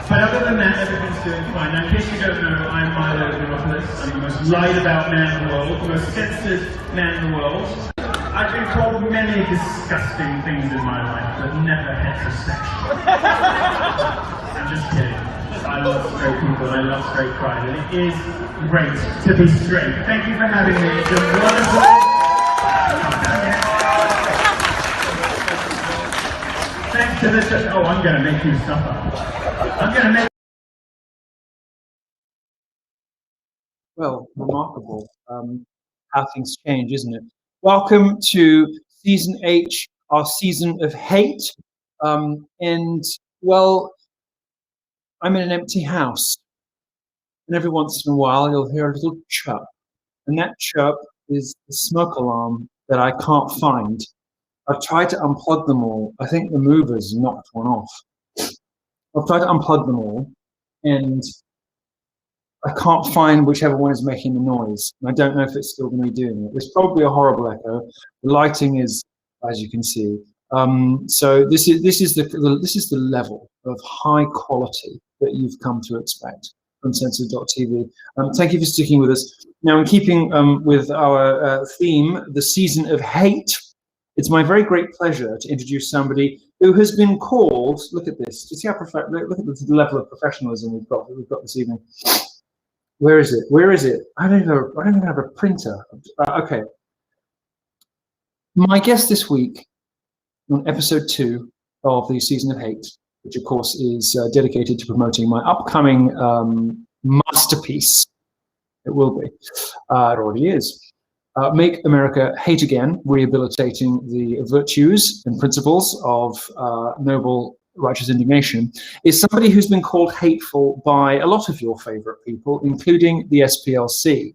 But other than that, everything's doing fine. Now, in case you don't know, I'm Milo. I'm the most lied about man in the world, the most censored man in the world. I've been called many disgusting things in my life, but never heterosexual. I'm just kidding. I love straight people, I love straight pride, and it is great to be straight. Thank you for having me. It's been wonderful. Thanks to this. Oh, I'm going to make you suffer. I'm going to make. Well, remarkable how things change, isn't it? Welcome to Season H, our season of hate. And, well, I'm in an empty house. And every once in a while, you'll hear a little chirp. And that chirp is the smoke alarm that I can't find. I've tried to unplug them all. I think the movers knocked one off. I've tried to unplug them all. And I can't find whichever one is making the noise. And I don't know if it's still going to be doing it. It's probably a horrible echo. The lighting is, as you can see. So this is the level of high quality that you've come to expect from Censored.tv. Thank you for sticking with us. Now, in keeping with our theme, the season of hate, it's my very great pleasure to introduce somebody who has been called. Look at this. Do you see how look at the level of professionalism we've got this evening. Where is it? Where is it? I don't even have a printer. Okay. My guest this week on episode 2 of the Season of Hate, which of course is dedicated to promoting my upcoming masterpiece. It will be. It already is. Make America Hate Again, rehabilitating the virtues and principles of noble righteous indignation, is somebody who's been called hateful by a lot of your favorite people, including the SPLC.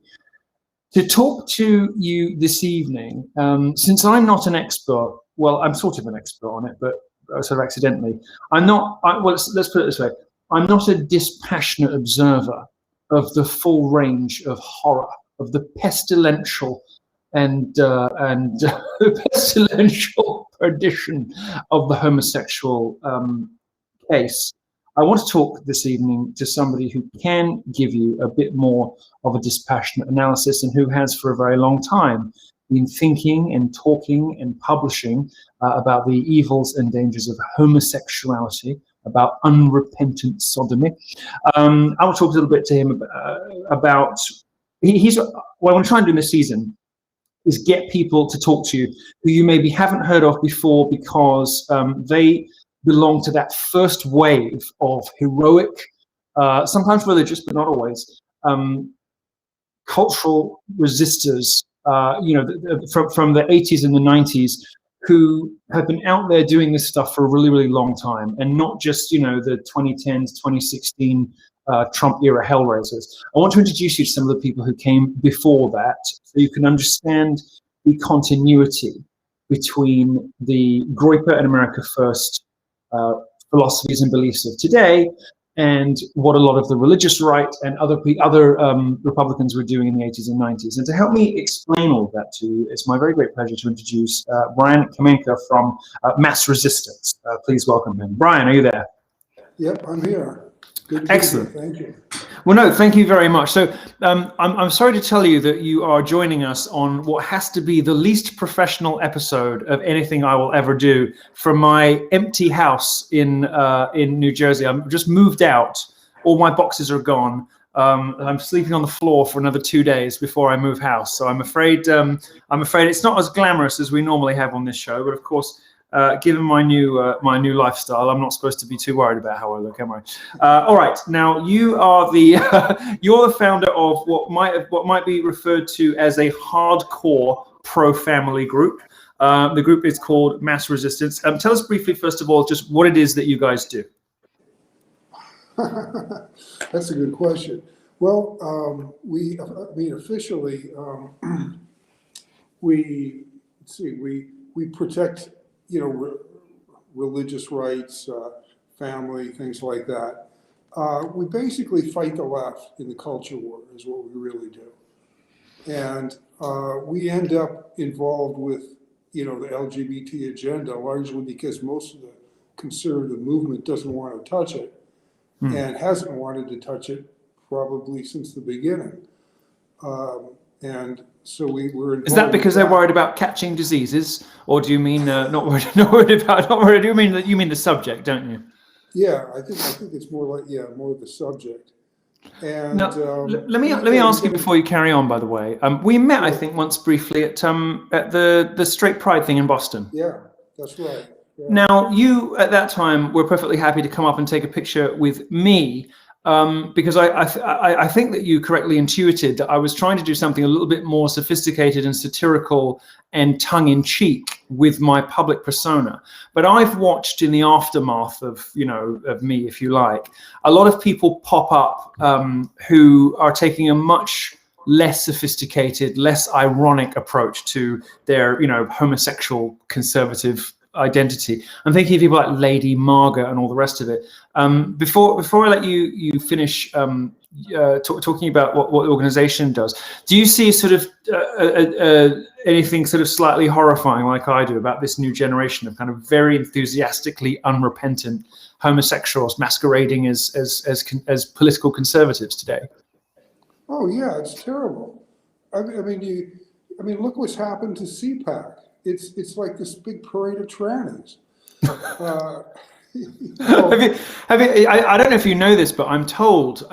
To talk to you this evening, since I'm not an expert, well, I'm sort of an expert on it, but sort of accidentally, well, let's put it this way. I'm not a dispassionate observer of the full range of horror, of the pestilential and pestilential perdition of the homosexual case. I want to talk this evening to somebody who can give you a bit more of a dispassionate analysis and who has for a very long time been thinking and talking and publishing about the evils and dangers of homosexuality, about unrepentant sodomy. I will talk a little bit to him about, what I'm trying to do this season is get people to talk to you who you maybe haven't heard of before because they belong to that first wave of heroic, sometimes religious, but not always, cultural resistors, from the 80s and the 90s, who have been out there doing this stuff for a really, really long time, and not just, the 2010s, 2016 Trump era hellraisers. I want to introduce you to some of the people who came before that, so you can understand the continuity between the Groyper and America First philosophies and beliefs of today and what a lot of the religious right and other Republicans were doing in the 80s and 90s. And to help me explain all of that to you, it's my very great pleasure to introduce Brian Camenker from MassResistance. Please welcome him. Brian, are you there? Yep, I'm here. Good. Excellent. Thank you. Well, no, thank you very much. So I'm sorry to tell you that you are joining us on what has to be the least professional episode of anything I will ever do from my empty house in New Jersey. I'm just moved out. All my boxes are gone. I'm sleeping on the floor for another 2 days before I move house. So I'm afraid it's not as glamorous as we normally have on this show. But of course, given my new lifestyle, I'm not supposed to be too worried about how I look, am I? All right, now you are you're the founder of what might be referred to as a hardcore pro-family group. The group is called MassResistance. Tell us briefly, first of all, just what it is that you guys do. That's a good question. Well, we officially we protect religious rights, family, things like that. We basically fight the left in the culture war is what we really do. And we end up involved with, the LGBT agenda, largely because most of the conservative movement doesn't want to touch it. and hasn't wanted to touch it probably since the beginning. And so we were involved. Is that because they're worried about catching diseases, or do you mean not worried? Not worried about. Not worried. You mean the subject, don't you? Yeah, I think it's more like more the subject. And now, let me ask you before you carry on. By the way, we met, I think, once briefly at the Straight Pride thing in Boston. Yeah, that's right. Yeah. Now, you at that time were perfectly happy to come up and take a picture with me. Because I think that you correctly intuited that I was trying to do something a little bit more sophisticated and satirical and tongue-in-cheek with my public persona. But I've watched in the aftermath of me, if you like, a lot of people pop up who are taking a much less sophisticated, less ironic approach to their homosexual conservative identity. I'm thinking of people like Lady Margaret and all the rest of it. Before I let you finish talking about what the organization does, do you see sort of anything sort of slightly horrifying, like I do, about this new generation of kind of very enthusiastically unrepentant homosexuals masquerading as political conservatives today? Oh yeah, it's terrible. I mean, look what's happened to CPAC. It's like this big parade of trannies. I don't know if you know this, but I'm told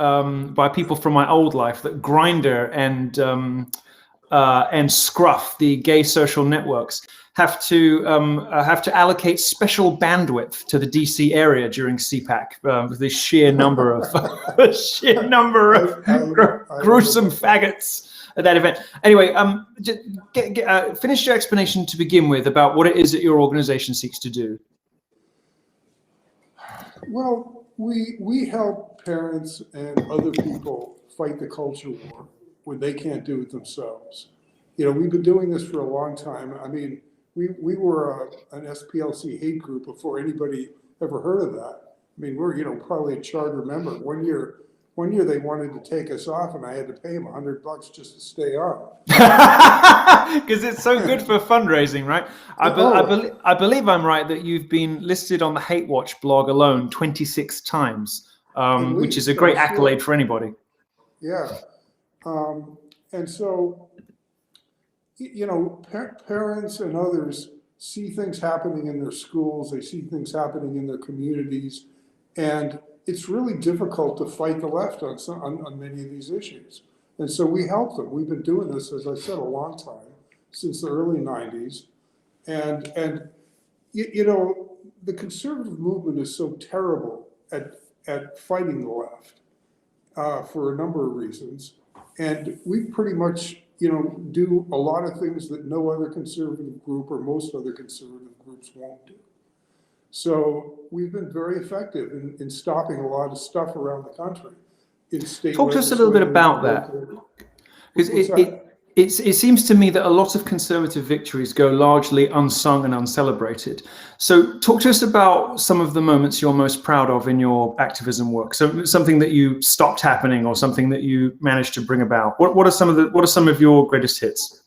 by people from my old life that Grindr and Scruff, the gay social networks, have to allocate special bandwidth to the DC area during CPAC with the sheer number of gruesome faggots at that event. Anyway, finish your explanation to begin with about what it is that your organization seeks to do. Well, we help parents and other people fight the culture war when they can't do it themselves. We've been doing this for a long time. I mean, we were an SPLC hate group before anybody ever heard of that. I mean, we're probably a charter member. One year they wanted to take us off, and I had to pay them $100 just to stay on. Because it's so good for fundraising, right? I believe I'm right that you've been listed on the Hate Watch blog alone 26 times, which is a great accolade for anybody. Yeah. And so, parents and others see things happening in their schools, they see things happening in their communities, and it's really difficult to fight the left on many of these issues. And so we help them. We've been doing this, as I said, a long time, since the early 90s. And the conservative movement is so terrible at fighting the left for a number of reasons. And we pretty much, do a lot of things that no other conservative group or most other conservative groups won't do. So we've been very effective in stopping a lot of stuff around the country. Talk to us a little bit about that. Because it seems to me that a lot of conservative victories go largely unsung and uncelebrated. So talk to us about some of the moments you're most proud of in your activism work. So something that you stopped happening or something that you managed to bring about. What are some of your greatest hits?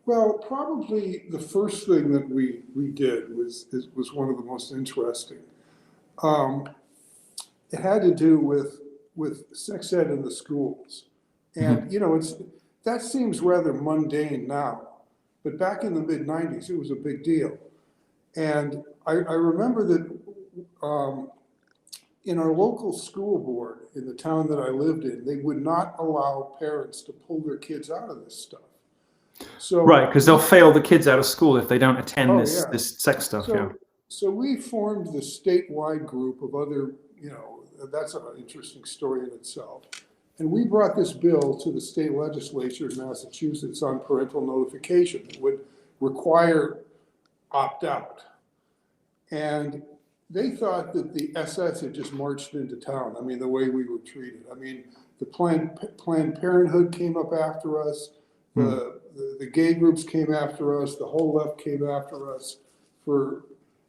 Well, probably the first thing that we did was one of the most interesting. It had to do with sex ed in the schools. And, that seems rather mundane now, but back in the mid-90s, it was a big deal. And I remember that in our local school board in the town that I lived in, they would not allow parents to pull their kids out of this stuff. So, right, because they'll fail the kids out of school if they don't attend this sex stuff. So we formed the statewide group of other, that's an interesting story in itself. And we brought this bill to the state legislature in Massachusetts on parental notification. It would require opt-out. And they thought that the SS had just marched into town. I mean, the way we were treated. I mean, the Planned Parenthood came up after us. The gay groups came after us. The whole left came after us.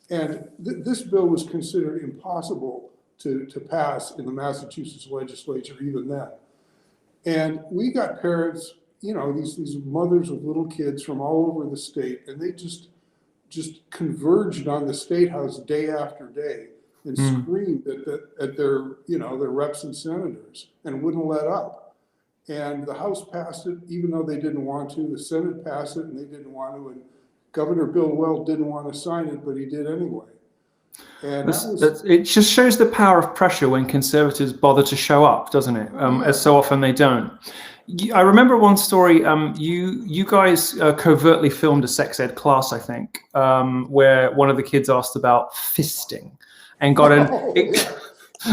This bill was considered impossible to pass in the Massachusetts legislature even then. And we got parents, these mothers with little kids from all over the state, and they just converged on the State House day after day and Mm. screamed at their, their reps and senators and wouldn't let up. And the House passed it, even though they didn't want to. The Senate passed it, and they didn't want to. And Governor Bill Weld didn't want to sign it, but he did anyway. And it just shows the power of pressure when conservatives bother to show up, doesn't it? As so often they don't. I remember one story. You guys covertly filmed a sex ed class, I think, where one of the kids asked about fisting, and got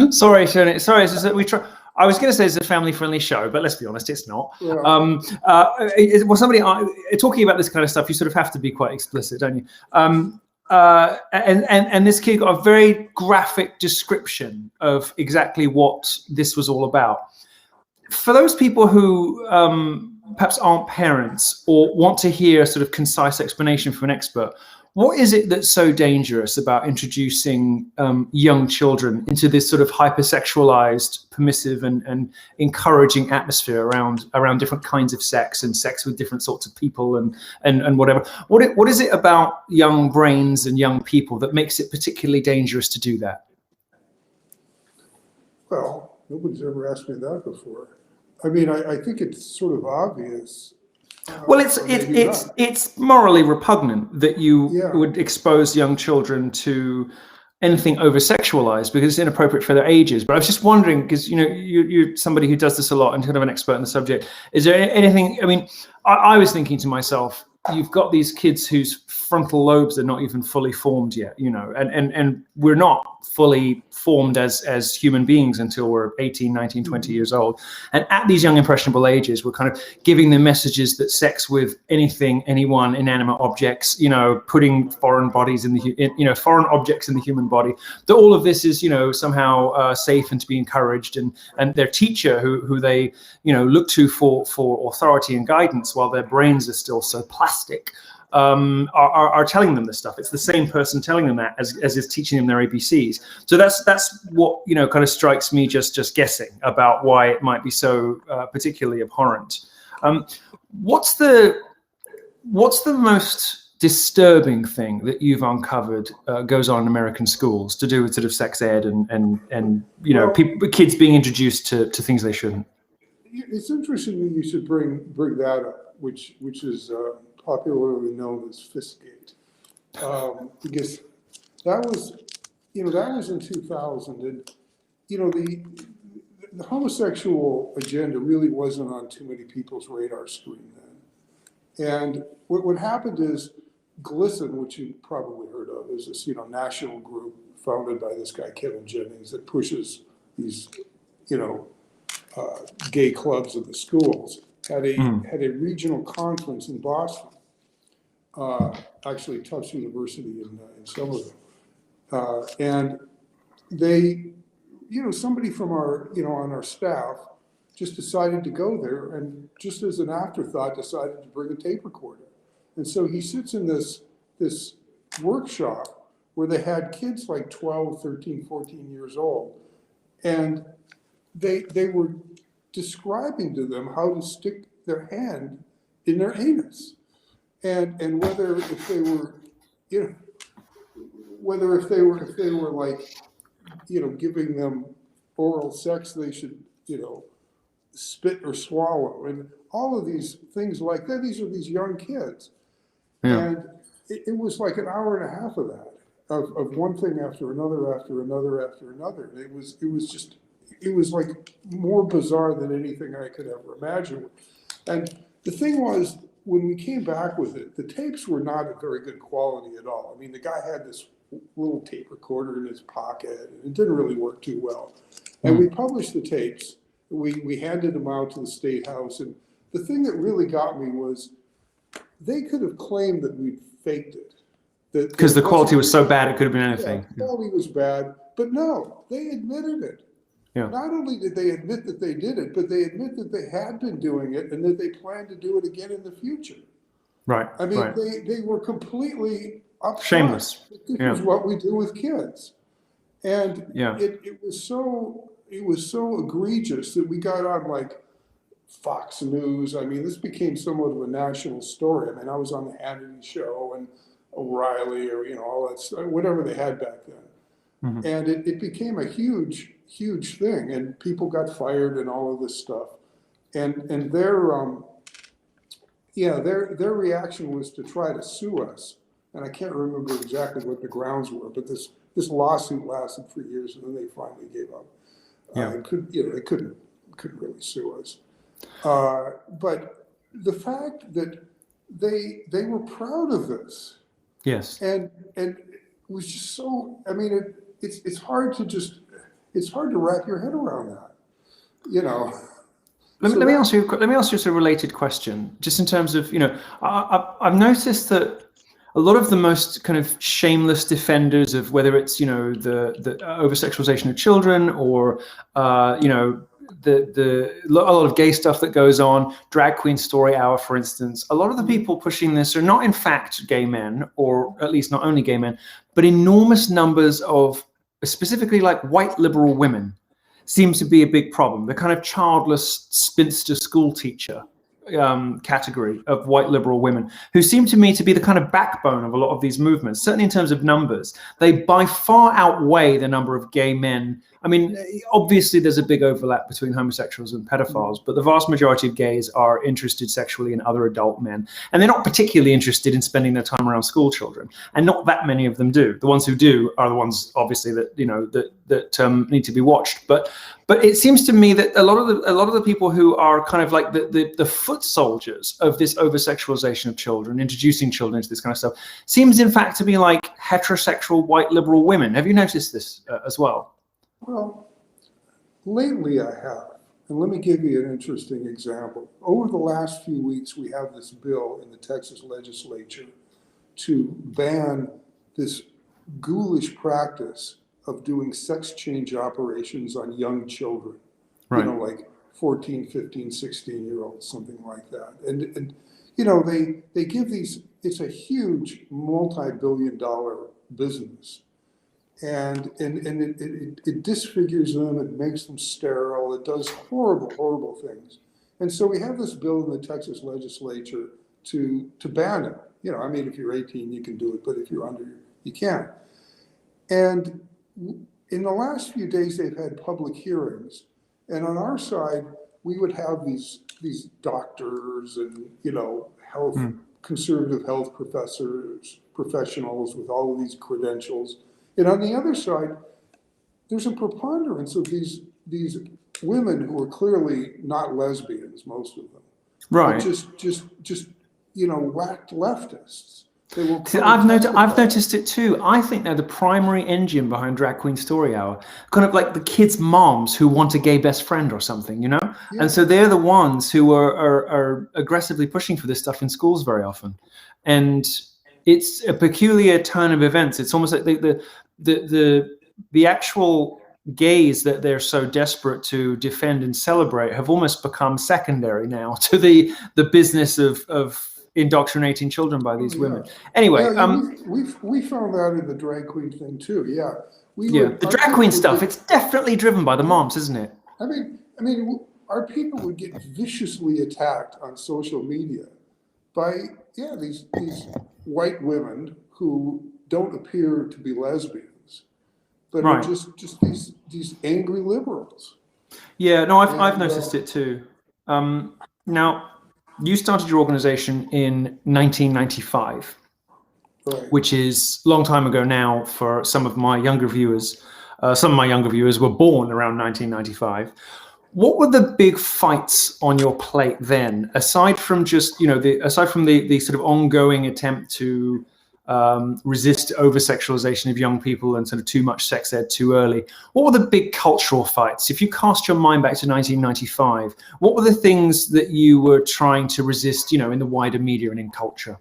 Sorry, Tony. Sorry, it's just that we try. I was going to say it's a family-friendly show, but let's be honest, it's not. Yeah. Well, somebody talking about this kind of stuff, you sort of have to be quite explicit, don't you? And this kid got a very graphic description of exactly what this was all about. For those people who perhaps aren't parents or want to hear a sort of concise explanation from an expert, what is it that's so dangerous about introducing young children into this sort of hypersexualized, permissive, and encouraging atmosphere around different kinds of sex and sex with different sorts of people and whatever? What is it about young brains and young people that makes it particularly dangerous to do that? Well, nobody's ever asked me that before. I mean, I think it's sort of obvious. Well, it's morally repugnant that you would expose young children to anything over sexualized because it's inappropriate for their ages. But I was just wondering, because you're somebody who does this a lot and kind of an expert in the subject. Is there anything? I mean, I was thinking to myself, you've got these kids whose frontal lobes are not even fully formed yet, and we're not fully formed as human beings until we're 18, 19, 20 years old. And at these young impressionable ages, we're kind of giving them messages that sex with anything, anyone, inanimate objects, putting foreign bodies foreign objects in the human body, that all of this is, somehow safe and to be encouraged. And their teacher who they, look to for authority and guidance while their brains are still so plastic, are telling them this stuff. It's the same person telling them that as is teaching them their ABCs. So that's what kind of strikes me just guessing about why it might be so particularly abhorrent. What's the most disturbing thing that you've uncovered goes on in American schools to do with sort of sex ed and kids being introduced to things they shouldn't? It's interesting that you should bring that up, which is popularly known as Fistgate, because that was in 2000, and the homosexual agenda really wasn't on too many people's radar screen then. And what happened is GLSEN, which you probably heard of, is this national group founded by this guy Kevin Jennings that pushes these gay clubs in the schools. Had a regional conference in Boston, actually Tufts University in Somerville, and they, somebody from our, on our staff just decided to go there, and just as an afterthought decided to bring a tape recorder. And so he sits in this workshop where they had kids like 12, 13, 14 years old, and they were describing to them how to stick their hand in their anus, and whether if they were, whether if they were like, giving them oral sex, they should, spit or swallow, and all of these things like that. These are these young kids, and it was like an hour and a half of that, of one thing after another, after another, after another. It was like more bizarre than anything I could ever imagine. And the thing was, when we came back with it, the tapes were not of very good quality at all. I mean, the guy had this little tape recorder in his pocket, and it didn't really work too well. And we published the tapes. We handed them out to the State House. And the thing that really got me was they could have claimed that we'd faked it. Because the quality was so bad, it could have been anything. The quality was bad, but no, they admitted it. Yeah. Not only did they admit that they did it, but they admit that they had been doing it and that they plan to do it again in the future. Right. I mean, right. they were completely upfront. Shameless. This is what we do with kids. And Yeah. it was so egregious that we got on like Fox News. I mean, this became somewhat of a national story. I mean, I was on the Hannity show and O'Reilly, or all that stuff, whatever they had back then. And it became a huge thing, and people got fired and all of this stuff. And their reaction was to try to sue us. And I can't remember exactly what the grounds were, but this lawsuit lasted for years, and then they finally gave up. They couldn't really sue us. But the fact that they were proud of this, yes, and it was just so. I mean, it's hard to wrap your head around that, you know. Let me ask you a related question, just in terms of, you know, I've noticed that a lot of the most kind of shameless defenders of whether it's, you know, the over-sexualization of children, or you know, a lot of gay stuff that goes on, drag queen story hour, for instance, a lot of the people pushing this are not in fact gay men, or at least not only gay men, but enormous numbers of specifically like white liberal women seems to be a big problem. The kind of childless spinster school teacher category of white liberal women, who seem to me to be the kind of backbone of a lot of these movements, certainly in terms of numbers. They by far outweigh the number of gay men. I mean, obviously there's a big overlap between homosexuals and pedophiles, but the vast majority of gays are interested sexually in other adult men, and they're not particularly interested in spending their time around school children, and not that many of them do. The ones who do are the ones, obviously, that, you know, that need to be watched. But it seems to me that a lot of the people who are kind of like the foot soldiers of this over-sexualization of children, introducing children into this kind of stuff, seems in fact to be like heterosexual white liberal women. Have you noticed this as well? Well, lately I have, and let me give you an interesting example. Over the last few weeks, we have this bill in the Texas legislature to ban this ghoulish practice of doing sex change operations on young children, you know, like 14, 15, 16-year-olds, something like that. And you know, they give these, it's a huge multi-billion-dollar business. And it disfigures them, it makes them sterile, it does horrible things. And so we have this bill in the Texas legislature to ban it. You know, I mean, if you're 18, you can do it, but if you're under, you can't. And in the last few days, they've had public hearings. And on our side, we would have these doctors and, you know, conservative health professionals with all of these credentials. And on the other side, there's a preponderance of these women who are clearly not lesbians, most of them. Right. Just you know, whacked leftists. I've noticed it too. I think they're the primary engine behind Drag Queen Story Hour, kind of like the kids' moms who want a gay best friend or something, you know? Yeah. And so they're the ones who are aggressively pushing for this stuff in schools very often. And it's a peculiar turn of events. It's almost like the actual gays that they're so desperate to defend and celebrate have almost become secondary now to the business of indoctrinating children by these women. Anyway, we found that in the drag queen thing too. Yeah, the drag queen stuff. It's definitely driven by the moms, isn't it? I mean, our people would get viciously attacked on social media by these white women who don't appear to be lesbians, but are just these angry liberals. Yeah, no, I've noticed it too. Now, you started your organization in 1995, which is a long time ago now for some of my younger viewers. Some of my younger viewers were born around 1995. What were the big fights on your plate then, aside from just, you know, aside from the sort of ongoing attempt to resist over-sexualization of young people and sort of too much sex ed too early? What were the big cultural fights? If you cast your mind back to 1995, what were the things that you were trying to resist, you know, in the wider media and in culture?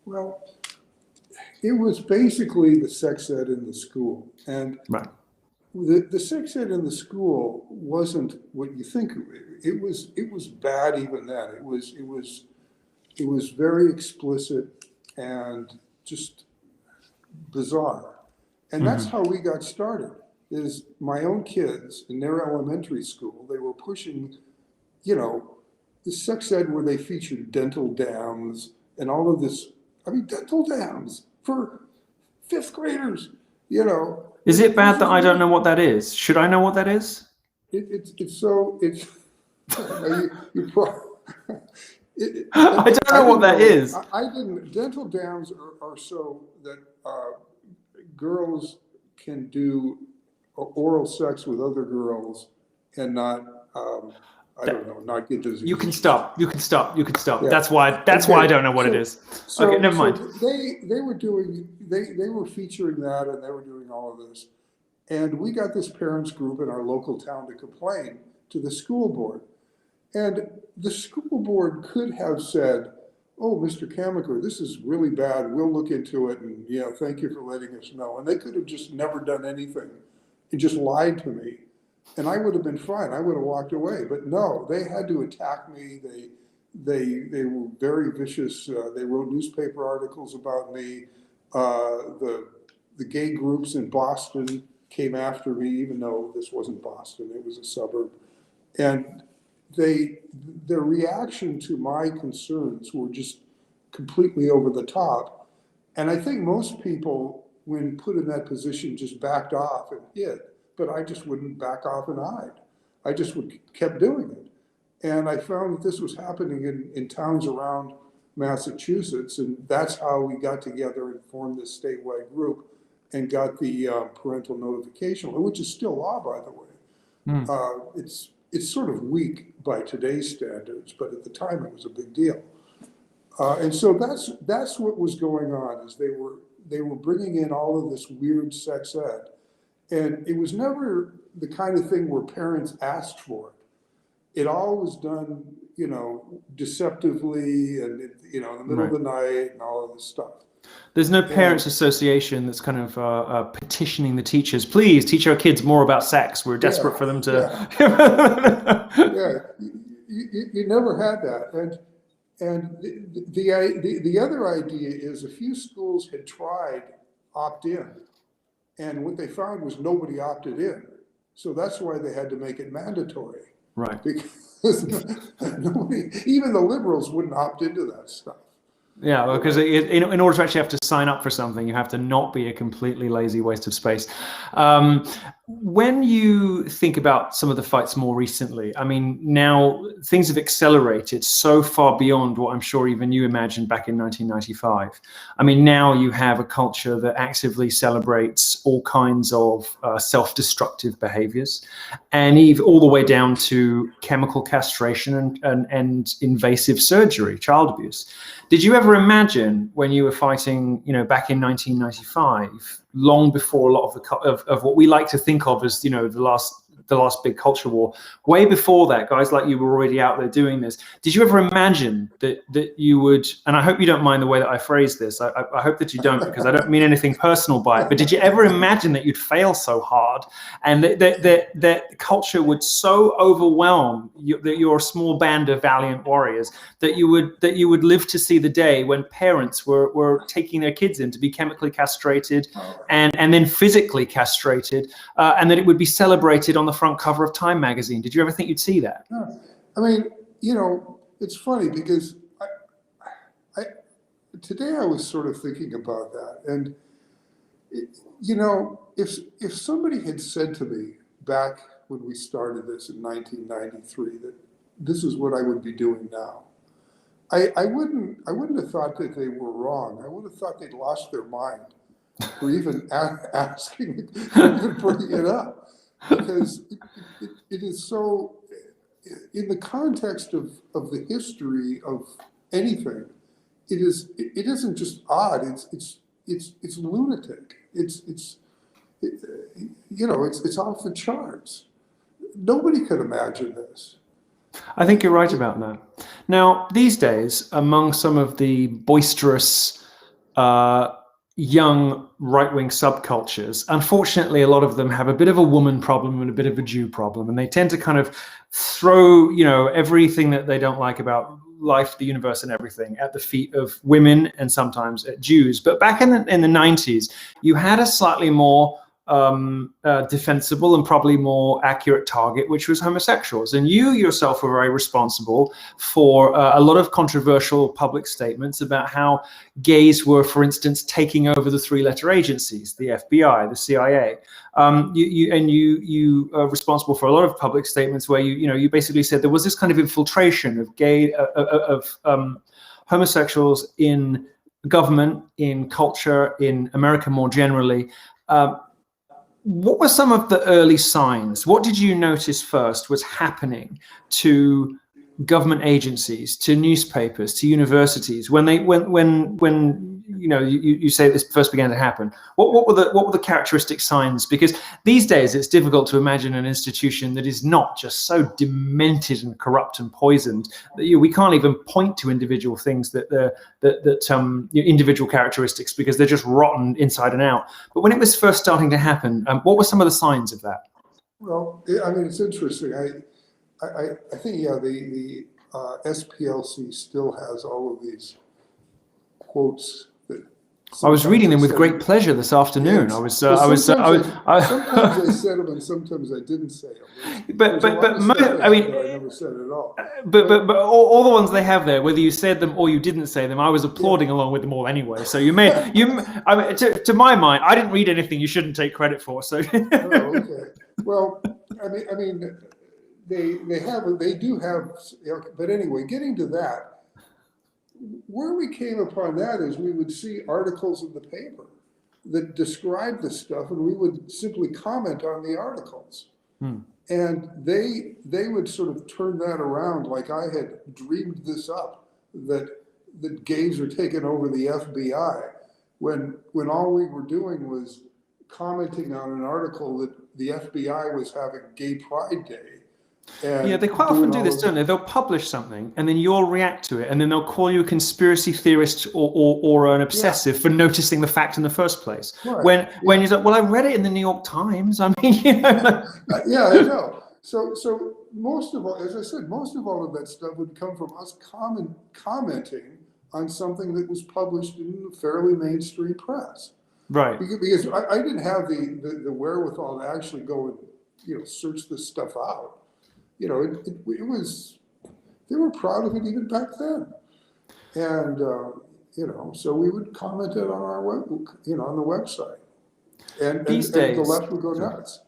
Well, it was basically the sex ed in the school. And the sex ed in the school wasn't what you think. It was bad even then. It was very explicit and just bizarre. And that's how we got started, is my own kids in their elementary school, they were pushing, you know, the sex ed where they featured dental dams and all of this. I mean, dental dams for fifth graders, you know. Is it bad that I don't know what that is? Should I know what that is? It's so it's. you I don't know what that is. I didn't. Dental dams are so that girls can do oral sex with other girls and not. I don't know, not get disease. You can stop. You can stop. You can stop. Yeah. That's why. That's why I don't know what it is. Okay, never mind. They were doing. They were featuring that, and they were doing all of this, and we got this parents group in our local town to complain to the school board. And the school board could have said, "Oh, Mr. Camenker, this is really bad. We'll look into it, and thank you for letting us know." And they could have just never done anything and just lied to me, and I would have been fine. I would have walked away. But no, they had to attack me. They were very vicious. They wrote newspaper articles about me. The gay groups in Boston came after me, even though this wasn't Boston; it was a suburb, and their reaction to my concerns were just completely over the top. And I think most people, when put in that position, just backed off and hid. But I just wouldn't back off and hide. I just kept doing it. And I found that this was happening in towns around Massachusetts. And that's how we got together and formed this statewide group and got the parental notification, which is still law, by the way. It's sort of weak by today's standards, but at the time it was a big deal. And so that's what was going on, is they were bringing in all of this weird sex ed, and it was never the kind of thing where parents asked for it. It all was done, deceptively, and in the middle of the night, and all of this stuff. There's no parents association that's kind of petitioning the teachers, please teach our kids more about sex. We're desperate for them to. You never had that, and the other idea is a few schools had tried opt-in, and what they found was nobody opted in. So that's why they had to make it mandatory. Right. Because nobody, even the liberals, wouldn't opt into that stuff. Yeah, because in order to actually have to sign up for something, you have to not be a completely lazy waste of space. When you think about some of the fights more recently, I mean, now things have accelerated so far beyond what I'm sure even you imagined back in 1995. I mean, now you have a culture that actively celebrates all kinds of self-destructive behaviors, and even all the way down to chemical castration and invasive surgery, child abuse. Did you ever imagine when you were fighting, back in 1995, long before a lot of what we like to think of as, the last big culture war, way before that, guys like you were already out there doing this? Did you ever imagine that you would, and I hope you don't mind the way that I phrase this, I hope that you don't, because I don't mean anything personal by it, but did you ever imagine that you'd fail so hard and that culture would so overwhelm that you're a small band of valiant warriors that you would live to see the day when parents were taking their kids in to be chemically castrated and then physically castrated, and that it would be celebrated on the front cover of Time magazine? Did you ever think you'd see that? No. I mean, it's funny because today I was sort of thinking about that, and if somebody had said to me back when we started this in 1993 that this is what I would be doing now, I wouldn't have thought that they were wrong. I would have thought they'd lost their mind for even asking to bring it up. Because it is so, in the context of the history of anything, it isn't just odd. It's lunatic. It's off the charts. Nobody could imagine this. I think you're right about that. Now, these days, among some of the boisterous young right-wing subcultures, unfortunately, a lot of them have a bit of a woman problem and a bit of a Jew problem, and they tend to kind of throw, everything that they don't like about life, the universe, and everything at the feet of women and sometimes at Jews. But back in the 90s, you had a slightly more defensible and probably more accurate target, which was homosexuals. And you yourself were very responsible for a lot of controversial public statements about how gays were, for instance, taking over the three-letter agencies, the FBI, the CIA. You are responsible for a lot of public statements where you basically said there was this kind of infiltration of homosexuals in government, in culture, in America more generally. What were some of the early signs? What did you notice first was happening to government agencies, to newspapers, to universities when you say this first began to happen? What were the characteristic signs? Because these days it's difficult to imagine an institution that is not just so demented and corrupt and poisoned that we can't even point to individual things individual characteristics, because they're just rotten inside and out. But when it was first starting to happen, what were some of the signs of that? Well, I mean, it's interesting. I think, yeah, the SPLC still has all of these quotes that I was reading them with great pleasure this afternoon. Yes. Sometimes I said them and sometimes I didn't say them. But I mean, I never said at all. But all the ones they have there, whether you said them or you didn't say them, I was applauding along with them all anyway. So I mean, to my mind, I didn't read anything you shouldn't take credit for. So. Oh, okay. Well, I mean. They do have, but anyway, getting to that, where we came upon that is we would see articles in the paper that described the stuff, and we would simply comment on the articles. And they would sort of turn that around like I had dreamed this up, that gays are taking over the FBI, when all we were doing was commenting on an article that the FBI was having Gay Pride Day. Yeah, they quite often do this, don't they? They'll publish something and then you'll react to it, and then they'll call you a conspiracy theorist or an obsessive for noticing the fact in the first place. Right. When you're like, well, I read it in the New York Times. I mean, Yeah, I know. So most of all, as I said, most of all of that stuff would come from us commenting on something that was published in the fairly mainstream press. Right. Because I didn't have the wherewithal to actually go and search this stuff out. It was, they were proud of it even back then. And, so we would comment it on our on the website. And the left would go nuts.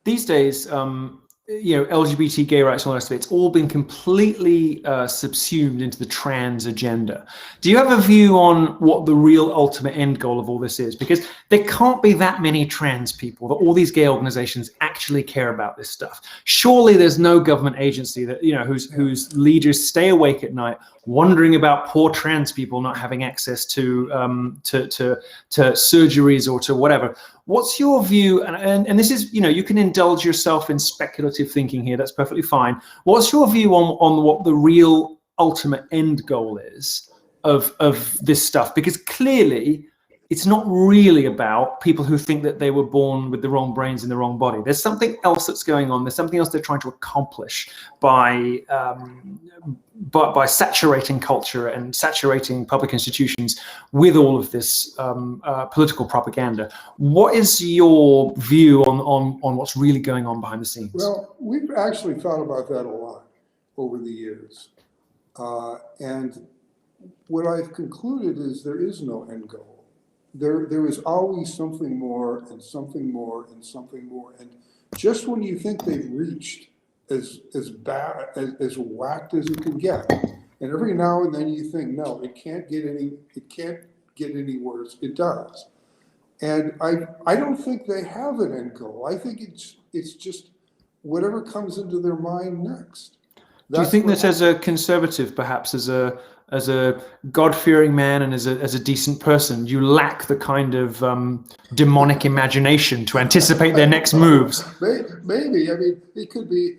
These days, LGBT, gay rights, and all the rest of it, it's all been completely subsumed into the trans agenda. Do you have a view on what the real ultimate end goal of all this is? Because there can't be that many trans people, that all these gay organizations actually care about this stuff. Surely there's no government agency that, whose leaders stay awake at night wondering about poor trans people not having access to surgeries or to whatever. What's your view? And this is, you can indulge yourself in speculative thinking here. That's perfectly fine. What's your view on what the real ultimate end goal is of this stuff? Because clearly it's not really about people who think that they were born with the wrong brains in the wrong body. There's something else that's going on. There's something else they're trying to accomplish by saturating culture and saturating public institutions with all of this political propaganda. What is your view on what's really going on behind the scenes? Well, we've actually thought about that a lot over the years. And what I've concluded is there is no end goal. There is always something more and something more and something more. And just when you think they've reached as bad, as whacked as it can get, and every now and then you think, no, it can't get any worse. It does. And I don't think they have an end goal. I think it's just whatever comes into their mind next. Do you think that as a conservative, perhaps as a God-fearing man and as a decent person, you lack the kind of demonic imagination to anticipate their next moves? Maybe. I mean, it could be,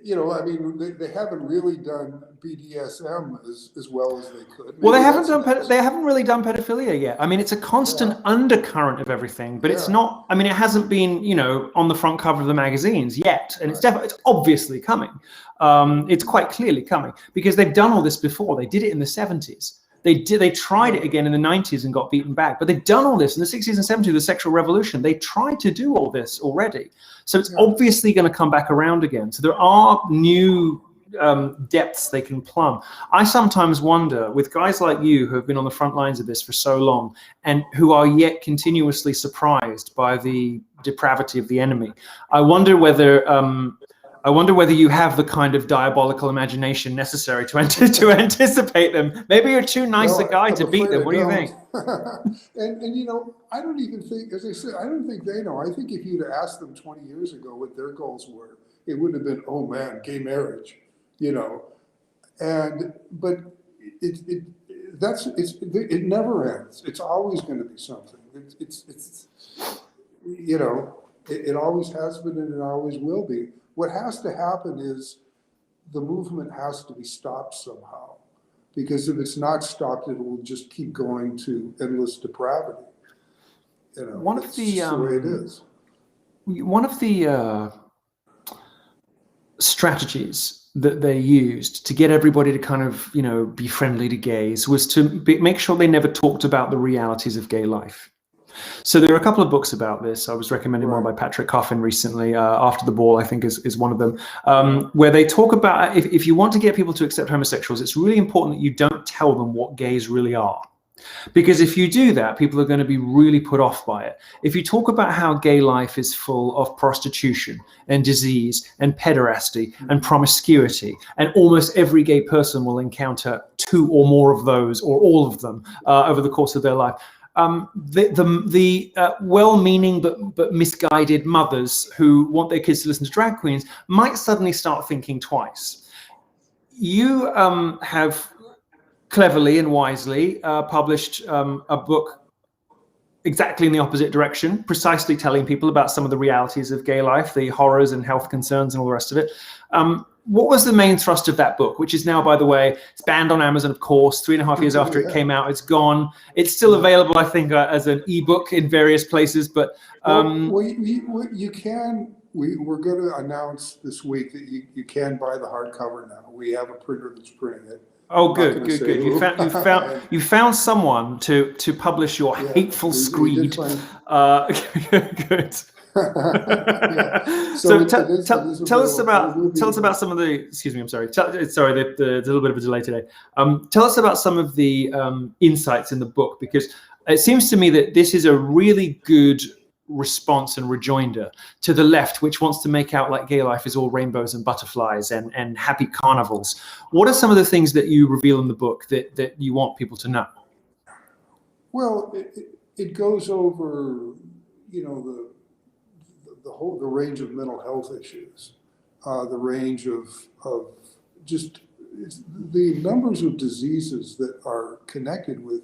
they haven't really done BDSM as well as they could. Maybe well, they haven't really done pedophilia yet. I mean, it's a constant undercurrent of everything, but it's not. I mean, it hasn't been, on the front cover of the magazines yet, and it's obviously coming. It's quite clearly coming because they've done all this before. They did it in the 70s. They tried it again in the 90s and got beaten back. But they've done all this in the 60s and 70s, the sexual revolution. They tried to do all this already. So it's obviously going to come back around again. So there are new depths they can plumb. I sometimes wonder, with guys like you who have been on the front lines of this for so long and who are yet continuously surprised by the depravity of the enemy, I wonder whether you have the kind of diabolical imagination necessary to anticipate them. Maybe you're too nice a guy to beat them. What do you think? and you know, I don't even think, as I said, I don't think they know. I think if you'd asked them 20 years ago what their goals were, it would have been, oh man, gay marriage, you know. But it never ends. It's always going to be something. It's you know, it always has been and it always will be. What has to happen is the movement has to be stopped somehow, because if it's not stopped, it will just keep going to endless depravity. You know, one of the way it is. One of the strategies that they used to get everybody to kind of, you know, be friendly to gays was to make sure they never talked about the realities of gay life. So there are a couple of books about this. I was recommended one by Patrick Coffin recently, After the Ball, I think is one of them, where they talk about if you want to get people to accept homosexuals, it's really important that you don't tell them what gays really are. Because if you do that, people are going to be really put off by it. If you talk about how gay life is full of prostitution and disease and pederasty and promiscuity, and almost every gay person will encounter two or more of those or all of them over the course of their life, the well-meaning but misguided mothers who want their kids to listen to drag queens might suddenly start thinking twice. You have cleverly and wisely published a book exactly in the opposite direction, precisely telling people about some of the realities of gay life, the horrors and health concerns and all the rest of it. What was the main thrust of that book, which is now, by the way, it's banned on Amazon, of course, 3.5 years after it came out, it's gone. It's still available, I think, as an ebook in various places, but... you can, we're going to announce this week that you can buy the hardcover now. We have a printer that's printing it. Oh, good. You found someone to publish your hateful screed. Good. So tell us about some of the. Excuse me, I'm sorry. There's a little bit of a delay today. Tell us about some of the insights in the book, because it seems to me that this is a really good response and rejoinder to the left, which wants to make out like gay life is all rainbows and butterflies and happy carnivals. What are some of the things that you reveal in the book that you want people to know? Well, it goes over, you know, the range of mental health issues, the range of just the numbers of diseases that are connected with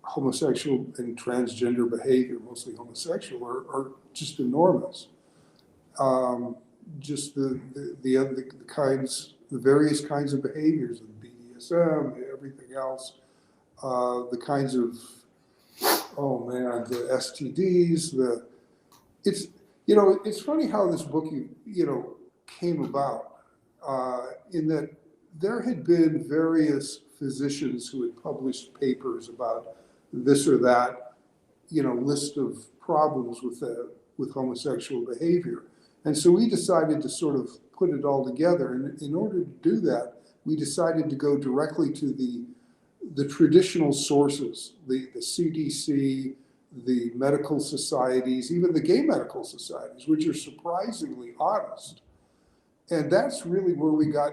homosexual and transgender behavior, mostly homosexual, are just enormous. Just the various kinds of behaviors, the BDSM, everything else, the kinds of, oh man, the STDs, it's funny how this book, came about, in that there had been various physicians who had published papers about this or that, list of problems with homosexual behavior. And so we decided to sort of put it all together. And in order to do that, we decided to go directly to the traditional sources, the CDC, the medical societies, even the gay medical societies, which are surprisingly honest. And that's really where we got.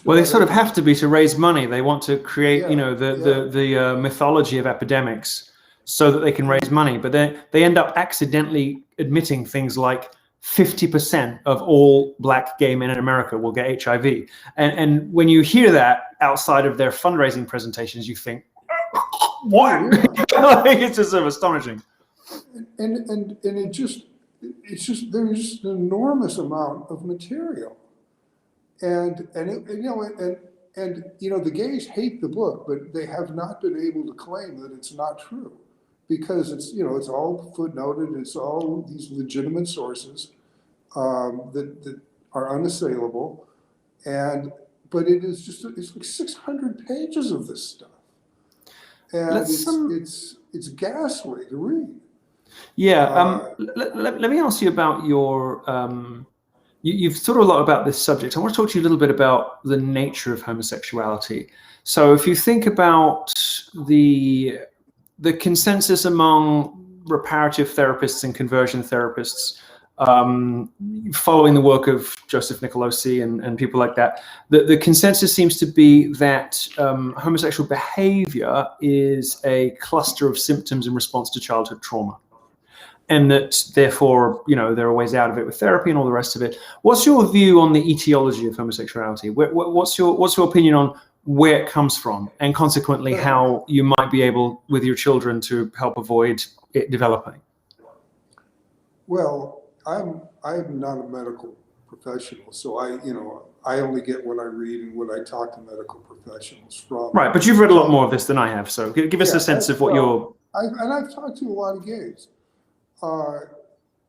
Well, they sort of have to be to raise money. They want to create, the mythology of epidemics so that they can raise money. But they end up accidentally admitting things like 50% of all black gay men in America will get HIV. And when you hear that outside of their fundraising presentations, you think, what? It's just sort of astonishing. And it's just there's just an enormous amount of material. And the gays hate the book, but they have not been able to claim that it's not true, because it's all footnoted. It's all these legitimate sources that are unassailable, but it's like 600 pages of this stuff. and it's ghastly to read. Yeah. Let me ask you about your. You've thought a lot about this subject. I want to talk to you a little bit about the nature of homosexuality. So, if you think about the consensus among reparative therapists and conversion therapists, following the work of Joseph Nicolosi and people like that, the consensus seems to be that homosexual behavior is a cluster of symptoms in response to childhood trauma. And that therefore, there are ways out of it with therapy and all the rest of it. What's your view on the etiology of homosexuality? What's your opinion on where it comes from, and consequently how you might be able, with your children, to help avoid it developing? Well, I'm not a medical professional, so I only get what I read and what I talk to medical professionals from. Right, but you've read a lot more of this than I have, so give us a sense of what you're. I've talked to a lot of gays.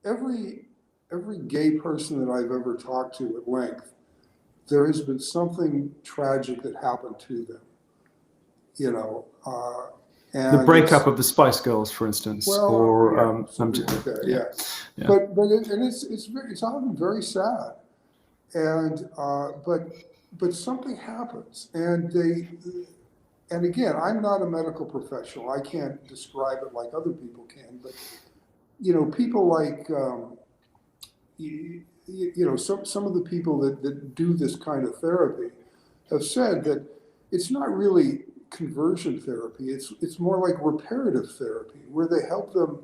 Every gay person that I've ever talked to at length, there has been something tragic that happened to them, and the breakup of the Spice Girls, for instance, something like that, yeah. But it's often very sad, and but something happens, and again, I'm not a medical professional. I can't describe it like other people can, but people like some of the people that do this kind of therapy have said that it's not really conversion therapy. It's more like reparative therapy, where they help them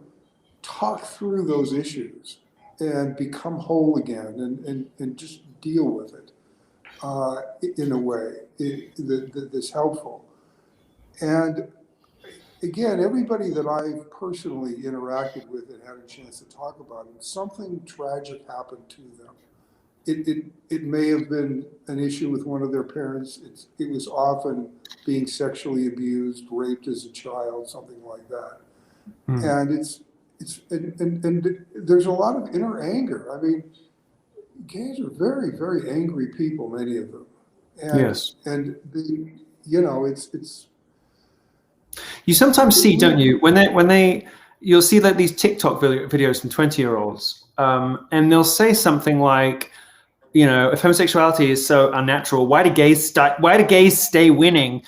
talk through those issues and become whole again, and just deal with it in a way that's helpful. And again, everybody that I've personally interacted with and had a chance to talk about it, something tragic happened to them. It may have been an issue with one of their parents. It was often being sexually abused, raped as a child, something like that. And and there's a lot of inner anger. I mean, gays are very, very angry people, many of them. And, yes. And it's. You sometimes see, don't you, you'll see like these TikTok videos from 20-year-olds, and they'll say something like, if homosexuality is so unnatural, why do gays stay winning?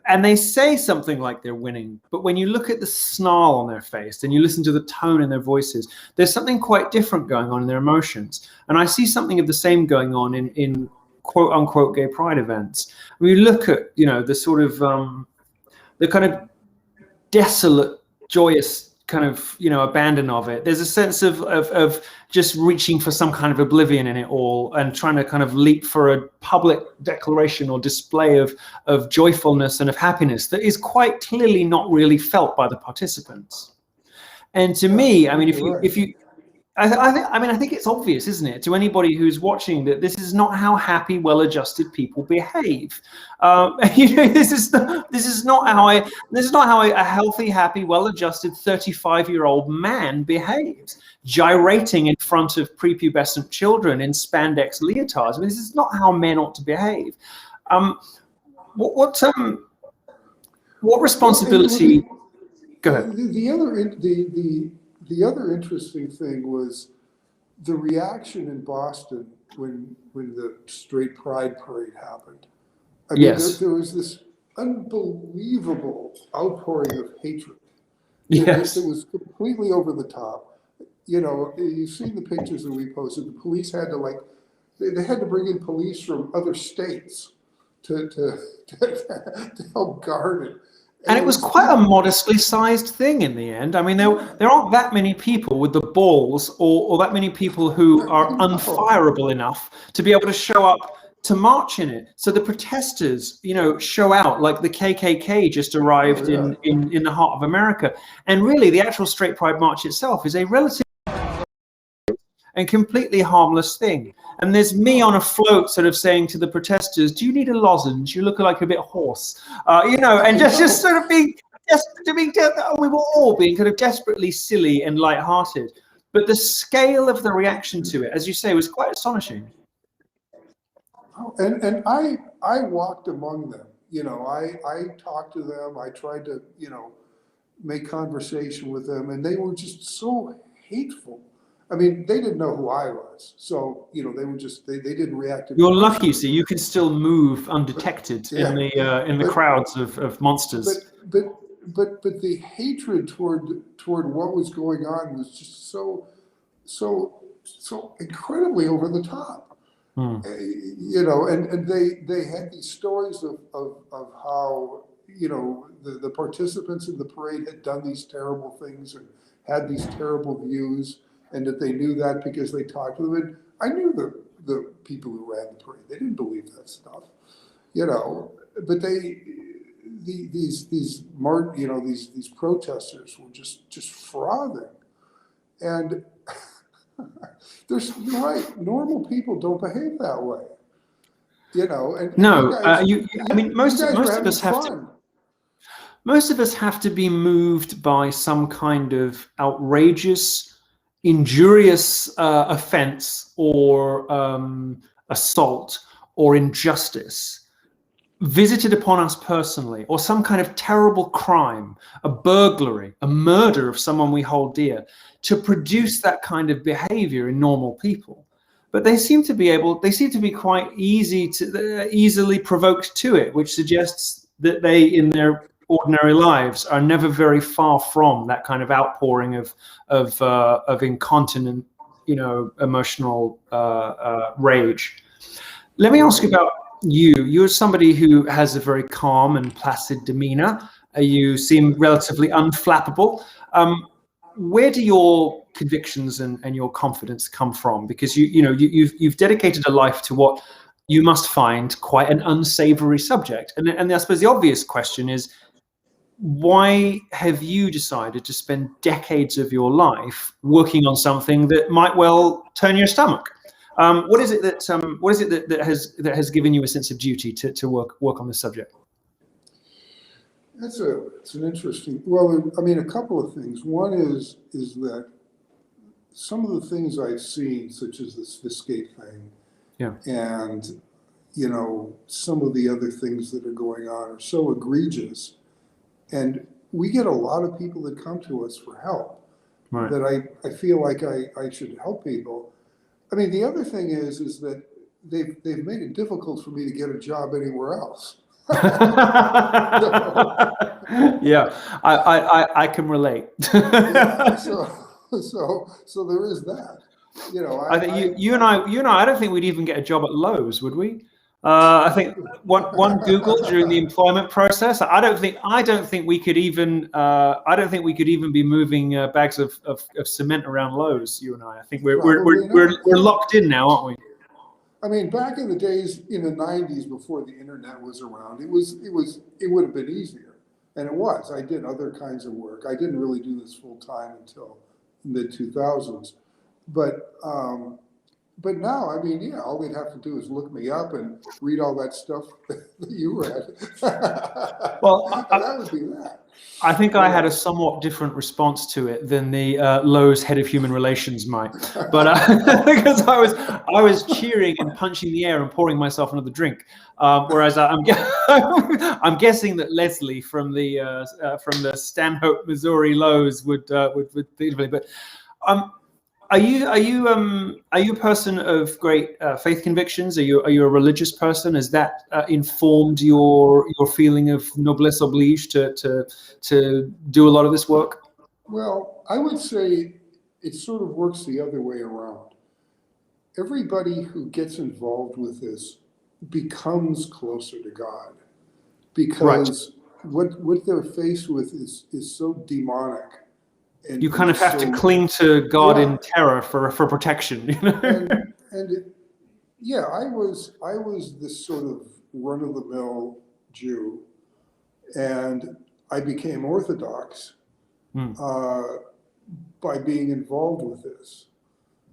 And they say something like they're winning, but when you look at the snarl on their face and you listen to the tone in their voices, there's something quite different going on in their emotions. And I see something of the same going on in quote unquote gay pride events. When you look at, the sort of the kind of desolate, joyous kind of, abandon of it. There's a sense of just reaching for some kind of oblivion in it all and trying to kind of leap for a public declaration or display of joyfulness and of happiness that is quite clearly not really felt by the participants. And to me, I mean, if you I think it's obvious, isn't it, to anybody who's watching, that this is not how happy, well-adjusted people behave. This is not how a healthy, happy, well-adjusted 35-year-old man behaves, gyrating in front of prepubescent children in spandex leotards. I mean, this is not how men ought to behave. What responsibility? Go ahead. The other interesting thing was the reaction in Boston when the straight pride parade happened. I mean, yes. there was this unbelievable outpouring of hatred. Yes. It was completely over the top. You've seen the pictures that we posted. The police had to they had to bring in police from other states to help guard it. And it was quite a modestly sized thing in the end. I mean, there aren't that many people with the balls or that many people who are unfireable enough to be able to show up to march in it. So the protesters, show out like the KKK just arrived in the heart of America. And really, the actual straight pride march itself is a relatively and completely harmless thing. And there's me on a float sort of saying to the protesters, do you need a lozenge? You look like a bit hoarse, and just sort of being, we were all being kind of desperately silly and lighthearted. But the scale of the reaction to it, as you say, was quite astonishing. And I walked among them, You know, I talked to them, I tried to, make conversation with them, and they were just so hateful. I mean, they didn't know who I was, so, they were just, they didn't react. You're lucky, you see, you can still move undetected in the crowds of monsters. But the hatred toward what was going on was just so incredibly over the top. And they had these stories of how, the participants in the parade had done these terrible things and had these terrible views, and that they knew that because they talked to them. And I knew the people who ran the parade. They didn't believe that stuff, but these protesters were just frothing. And you're right, normal people don't behave that way. And no, I mean, most of us have to. Most of us have to be moved by some kind of outrageous, injurious offense or assault or injustice visited upon us personally, or some kind of terrible crime, a burglary, a murder of someone we hold dear, to produce that kind of behavior in normal people. But they seem to be quite easily provoked to it, which suggests that they, in their ordinary lives, are never very far from that kind of outpouring of incontinent, emotional rage. Let me ask you about you. You're somebody who has a very calm and placid demeanor. You seem relatively unflappable. Where do your convictions and your confidence come from? Because you've dedicated a life to what you must find quite an unsavory subject. And I suppose the obvious question is, why have you decided to spend decades of your life working on something that might well turn your stomach? What is it that has given you a sense of duty to work on this subject? It's an interesting. Well, I mean, a couple of things. One is that some of the things I've seen, such as this Fisgate thing, and some of the other things that are going on, are so egregious. And we get a lot of people that come to us for help, that I feel like I should help people. I mean, the other thing is that they've made it difficult for me to get a job anywhere else. Yeah, I can relate. So there is that. I think you and I don't think we'd even get a job at Lowe's, would we? I think one Google during the employment process. I don't think we could even be moving bags of cement around Lowe's. You and I think we're locked in now, aren't we? I mean, back in the days in the '90s, before the internet was around, it would have been easier, and it was. I did other kinds of work. I didn't really do this full time until mid 2000s, but now, I mean, all they'd have to do is look me up and read all that stuff that you read. Well, that would be that. I think I had a somewhat different response to it than the Lowe's head of human relations might, but because I was cheering and punching the air and pouring myself another drink, whereas I'm guessing that Leslie from the Stanhope, Missouri Lowe's would but. Are you a person of great faith convictions? Are you a religious person? Has that informed your feeling of noblesse oblige to do a lot of this work? Well, I would say it sort of works the other way around. Everybody who gets involved with this becomes closer to God, because what they're faced with is so demonic. And you kind of have to cling to God in terror for protection. I was this sort of run-of-the-mill Jew, and I became Orthodox by being involved with this,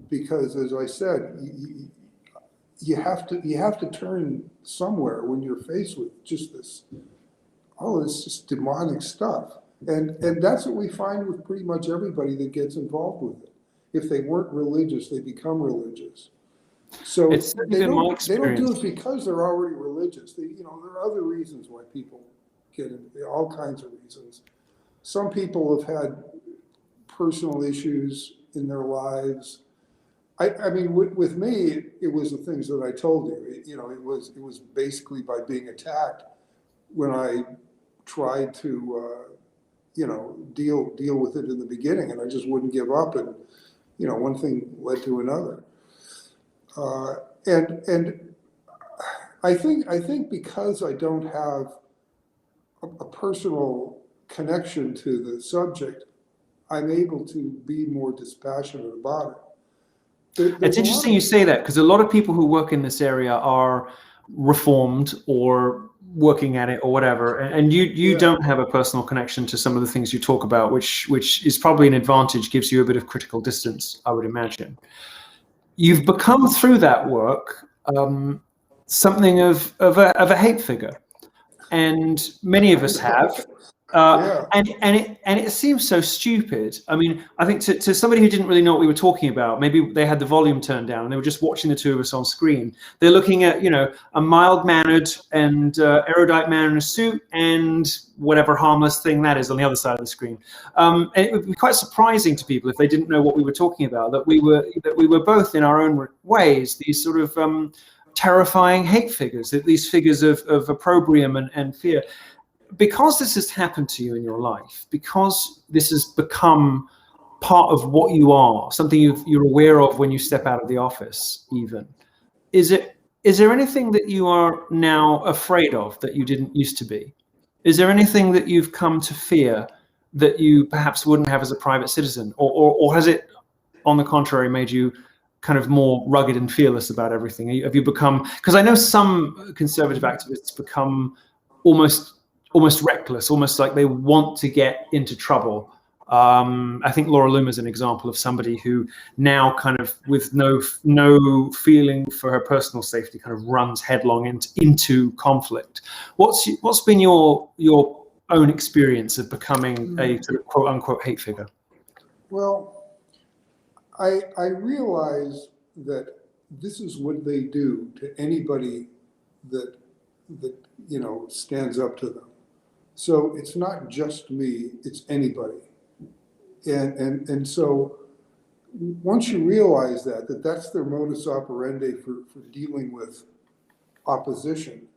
because, as I said, you have to turn somewhere when you're faced with just this just demonic stuff. And that's what we find with pretty much everybody that gets involved with it. If they weren't religious, they become religious. So It's certainly been my they don't do experience. it because they're already religious. There are other reasons why people get into all kinds of reasons. Some people have had personal issues in their lives. I mean, with me, it was the things that I told you. It was basically by being attacked when I tried to, deal with it in the beginning, and I just wouldn't give up, and one thing led to another. And I think because I don't have a personal connection to the subject, I'm able to be more dispassionate about it. It's interesting you say that, because a lot of people who work in this area are reformed or working at it or whatever, and you don't have a personal connection to some of the things you talk about, which is probably an advantage, gives you a bit of critical distance, I would imagine. You've become, through that work, something of a hate figure, and many of us have. And it seems so stupid. I mean, I think to somebody who didn't really know what we were talking about, maybe they had the volume turned down and they were just watching the two of us on screen. They're looking at, a mild-mannered and erudite man in a suit and whatever harmless thing that is on the other side of the screen. And it would be quite surprising to people if they didn't know what we were talking about, that we were both in our own ways these sort of terrifying hate figures, these figures of opprobrium and fear. Because this has happened to you in your life, because this has become part of what you are, something you're aware of when you step out of the office even, is there anything that you are now afraid of that you didn't used to be? Is there anything that you've come to fear that you perhaps wouldn't have as a private citizen? Or has it, on the contrary, made you kind of more rugged and fearless about everything? Have you become, because I know some conservative activists become almost reckless, almost like they want to get into trouble. I think Laura Loomer is an example of somebody who now kind of, with no feeling for her personal safety, kind of runs headlong into conflict. What's been your own experience of becoming a sort of quote unquote hate figure? Well, I realize that this is what they do to anybody that stands up to them. So it's not just me, it's anybody. And so once you realize that that's their modus operandi for dealing with opposition,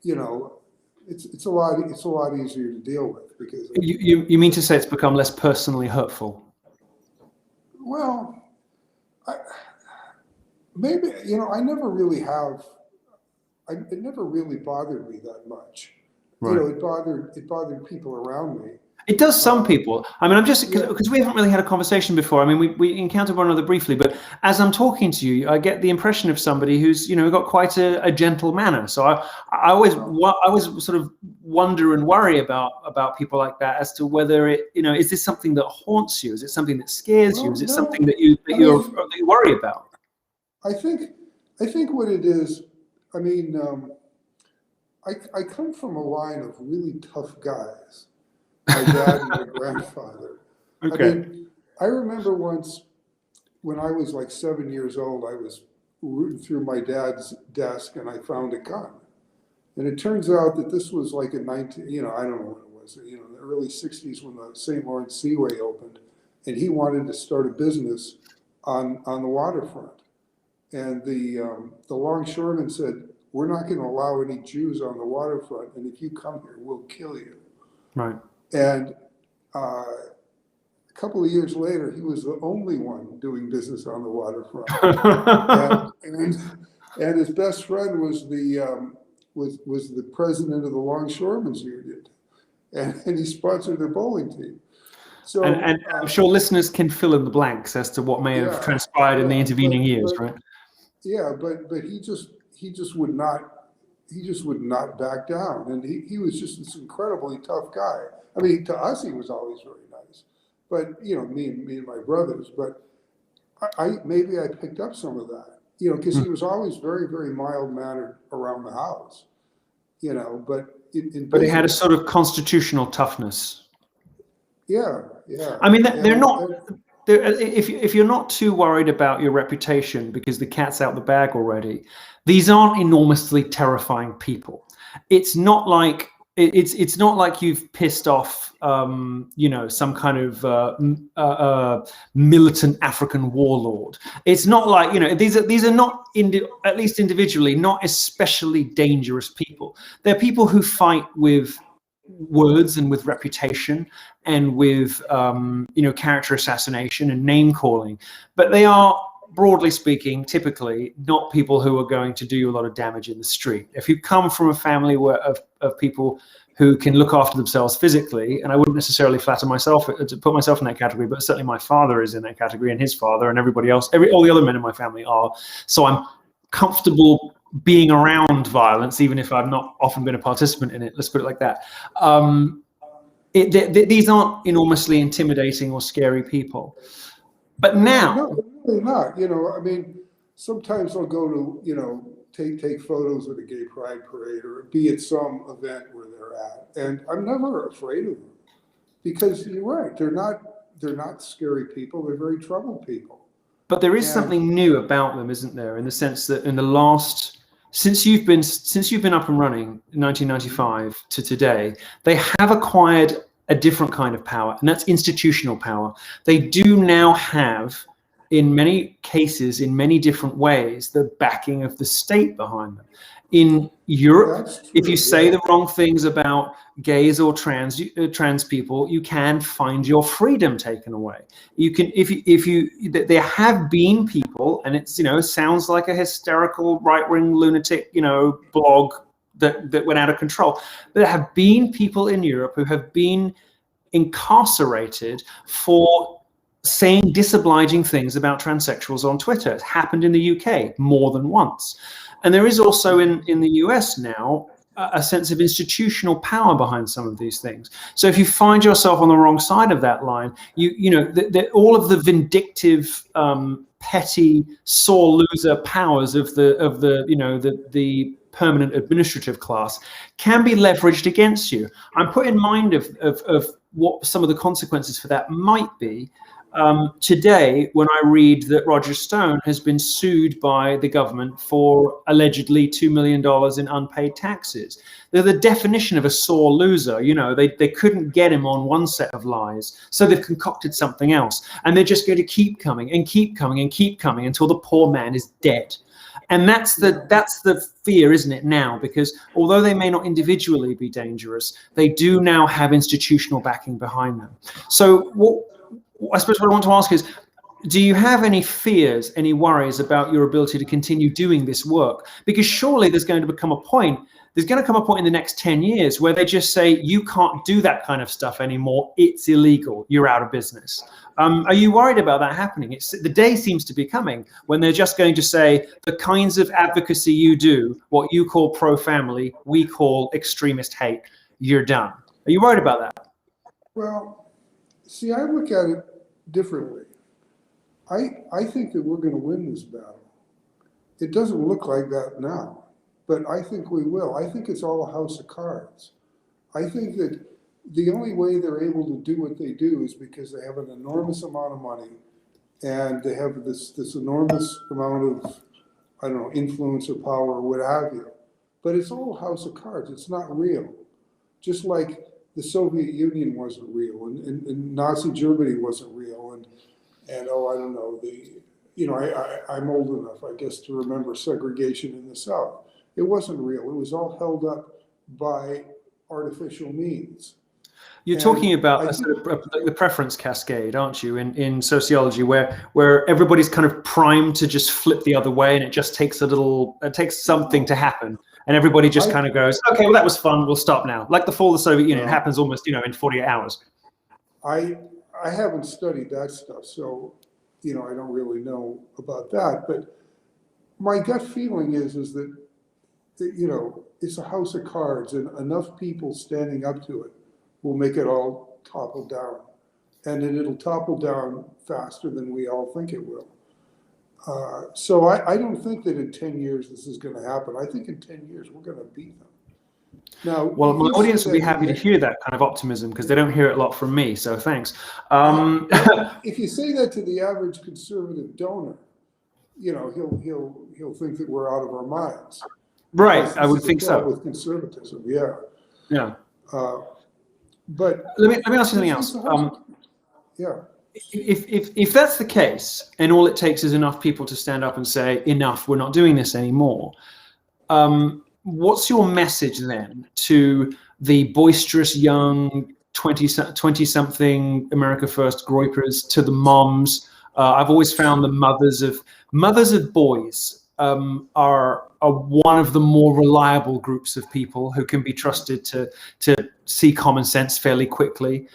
it's a lot easier to deal with, because you mean to say it's become less personally hurtful? Well, maybe, I never really have. It never really bothered me that much. Right. It bothered people around me. It does some people. I mean, I'm just, because we haven't really had a conversation before. I mean, we encountered one another briefly, but as I'm talking to you, I get the impression of somebody who's, got quite a gentle manner. So I always sort of wonder and worry about people like that, as to whether is this something that haunts you? Is it something that scares you? Is it something that you worry about? I think what it is, I mean, I come from a line of really tough guys. My dad and my grandfather. Okay. I mean, I remember once when I was like 7 years old, I was rooting through my dad's desk and I found a gun. And it turns out that this was like in I don't know when it was, in the early 60s, when the St. Lawrence Seaway opened, and he wanted to start a business on the waterfront. And the longshoreman said, "We're not going to allow any Jews on the waterfront, and if you come here, we'll kill you." Right. And a couple of years later, he was the only one doing business on the waterfront. and his best friend was the president of the Longshoremen's Union, and he sponsored their bowling team. So, and I'm sure listeners can fill in the blanks as to what may have transpired in the intervening years, right? Yeah, but he just would not back down, and he was just this incredibly tough guy. I mean, to us, he was always very nice, but me and my brothers. But maybe I picked up some of that, because he was always very, very mild mannered around the house, But he had a sort of constitutional toughness. Yeah. I mean, if you're not too worried about your reputation because the cat's out the bag already, these aren't enormously terrifying people. It's not like you've pissed off, some kind of militant African warlord. It's not like, these are not, at least individually, not especially dangerous people. They're people who fight with words and with reputation and with, character assassination and name calling. But they are, broadly speaking, typically not people who are going to do you a lot of damage in the street. If you come from a family of people who can look after themselves physically, and I wouldn't necessarily flatter myself to put myself in that category, but certainly my father is in that category, and his father, and everybody else, all the other men in my family are. So I'm comfortable being around violence, even if I've not often been a participant in it. Let's put it like that. These aren't enormously intimidating or scary people. But now, no, really not. I mean, sometimes I'll go to, take photos at a gay pride parade or be at some event where they're at, and I'm never afraid of them because you're right. They're not scary people. They're very troubled people. But there is something new about them, isn't there? In the sense that since you've been up and running in 1995 to today, they have acquired a different kind of power, and that's institutional power. They do now have, in many cases, in many different ways, the backing of the state behind them. In Europe, if you say the wrong things about gays or trans people, you can find your freedom taken away. You can, there have been people, and it's, sounds like a hysterical right-wing lunatic, blog that went out of control. But there have been people in Europe who have been incarcerated for saying disobliging things about transsexuals on Twitter. It's happened in the UK more than once. And there is also in the US now a sense of institutional power behind some of these things. So if you find yourself on the wrong side of that line, all of the vindictive, petty, sore loser powers of the permanent administrative class can be leveraged against you. I'm put in mind of what some of the consequences for that might be. Today, when I read that Roger Stone has been sued by the government for allegedly $2 million in unpaid taxes. They're the definition of a sore loser. They couldn't get him on one set of lies, so they've concocted something else. And they're just going to keep coming and keep coming and keep coming until the poor man is dead. And that's the fear, isn't it, now? Because although they may not individually be dangerous, they do now have institutional backing behind them. So I suppose what I want to ask is, do you have any fears, any worries about your ability to continue doing this work? Because surely there's going to come a point in the next 10 years where they just say, you can't do that kind of stuff anymore. It's illegal. You're out of business. Are you worried about that happening? The day seems to be coming when they're just going to say the kinds of advocacy you do, what you call pro-family, we call extremist hate. You're done. Are you worried about that? Well, see, I look at it differently. I think that we're going to win this battle. It doesn't look like that now, but I think we will. I think it's all a house of cards. I think that the only way they're able to do what they do is because they have an enormous amount of money and they have this enormous amount of, influence or power or what have you. But it's all a house of cards. It's not real. Just like the Soviet Union wasn't real and Nazi Germany wasn't real. And I don't know, I'm old enough, I guess, to remember segregation in the South. It wasn't real. It was all held up by artificial means. You're talking about the preference cascade, aren't you, in sociology, where everybody's kind of primed to just flip the other way, and it just takes something to happen, and everybody just kind of goes, okay, well, that was fun, we'll stop now. Like the fall of the Soviet Union, it happens almost, in 48 hours. I haven't studied that stuff, so, I don't really know about that, but my gut feeling is that, it's a house of cards, and enough people standing up to it will make it all topple down. And then it'll topple down faster than we all think it will. So I don't think that in 10 years this is going to happen. I think in 10 years we're going to beat them. Now, Well, my you say audience will be that happy to the- hear that kind of optimism because they don't hear it a lot from me. So thanks. well, if you say that to the average conservative donor, you know, he'll think that we're out of our minds. Right, Because I this would is a think club so. with conservatism, yeah. Yeah. But Let me ask you something it's else. a whole- yeah. If that's the case, and all it takes is enough people to stand up and say, enough, we're not doing this anymore, what's your message then to the boisterous young 20-something America First groypers, to the moms? I've always found the mothers of boys are one of the more reliable groups of people who can be trusted to see common sense fairly quickly.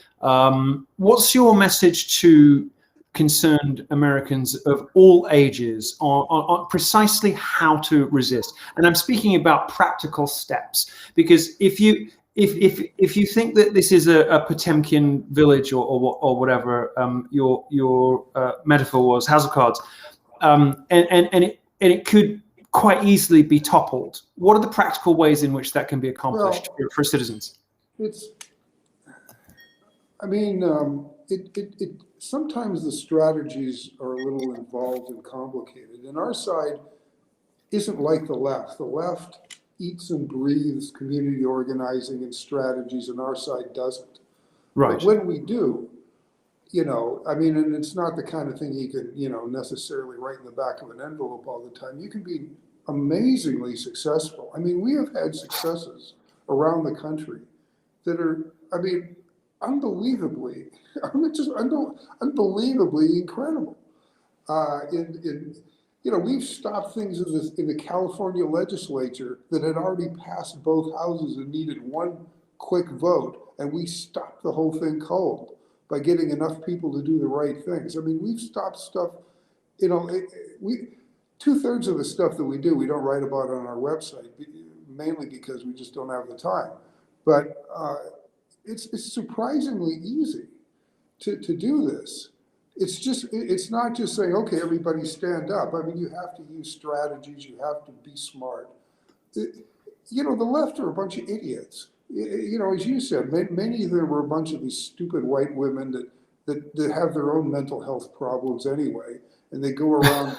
What's your message to concerned Americans of all ages on precisely how to resist? And I'm speaking about practical steps, because if you think that this is a Potemkin village or whatever your metaphor was, House of Cards, and it could quite easily be toppled, what are the practical ways in which that can be accomplished for citizens? I mean, sometimes the strategies are a little involved and complicated. And our side isn't like the left. The left eats and breathes community organizing and strategies, and our side doesn't. Right. But when we do, you know, I mean, and it's not the kind of thing you can, you know, necessarily write in the back of an envelope all the time. You can be amazingly successful. I mean, we have had successes around the country that are, I mean, unbelievably, unbelievably incredible. You know, we've stopped things in the California legislature that had already passed both houses and needed one quick vote, and we stopped the whole thing cold by getting enough people to do the right things. I mean, we've stopped stuff, you know, two-thirds of the stuff that we do, we don't write about on our website, mainly because we just don't have the time. But it's surprisingly easy to do this. It's not just saying, okay, everybody stand up. I mean, you have to use strategies, you have to be smart. You know, the left are a bunch of idiots. You know, as you said, many of them were a bunch of these stupid white women that have their own mental health problems anyway, and they go around,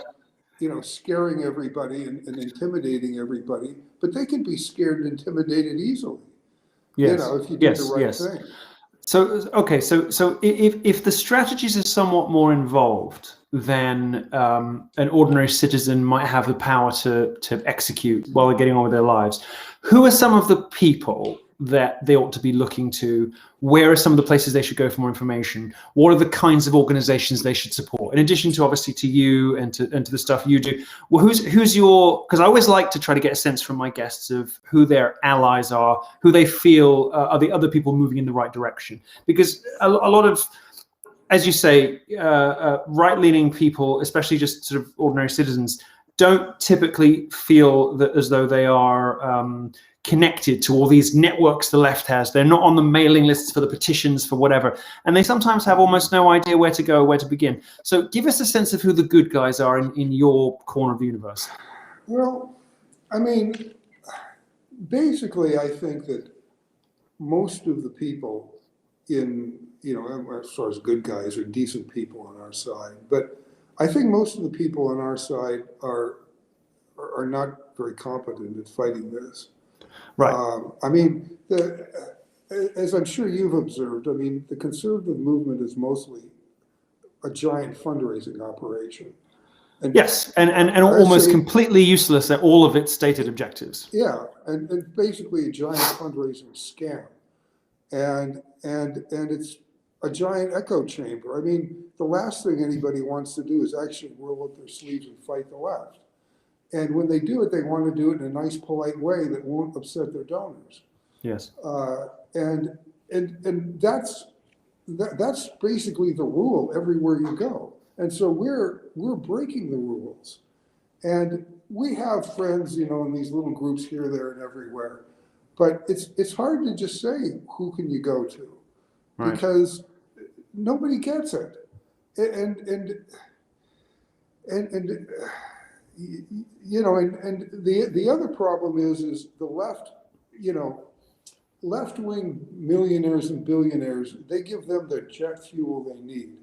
you know, scaring everybody and intimidating everybody, but they can be scared and intimidated easily. Yes. You know, if you do the right thing. So, okay, so if the strategies are somewhat more involved than an ordinary citizen might have the power to execute while they're getting on with their lives, who are some of the people that they ought to be looking to? Where are some of the places they should go for more information? What are the kinds of organizations they should support? In addition to obviously to you and to the stuff you do, well, who's your, because I always like to try to get a sense from my guests of who their allies are, who they feel are the other people moving in the right direction. Because a lot of, as you say, right-leaning people, especially just sort of ordinary citizens, don't typically feel that as though they are connected to all these networks the left has. They're not on the mailing lists for the petitions for whatever. And they sometimes have almost no idea where to go, where to begin. So give us a sense of who the good guys are in your corner of the universe. Well, I mean, basically, I think that most of the people in, you know, as far as good guys, are decent people on our side. But I think most of the people on our side are not very competent at fighting this. Right. I mean, as I'm sure you've observed, I mean, the conservative movement is mostly a giant fundraising operation. And yes, and almost completely useless at all of its stated objectives. Yeah, and basically a giant fundraising scam. And it's a giant echo chamber. I mean, the last thing anybody wants to do is actually roll up their sleeves and fight the left. And when they do it, they want to do it in a nice, polite way that won't upset their donors. Yes. And that's basically the rule everywhere you go. And so we're breaking the rules. And we have friends, you know, in these little groups here, there, and everywhere. But it's hard to just say who can you go to, right, because nobody gets it. And you know, and the other problem is the left you know, left-wing millionaires and billionaires, they give them the jet fuel they need.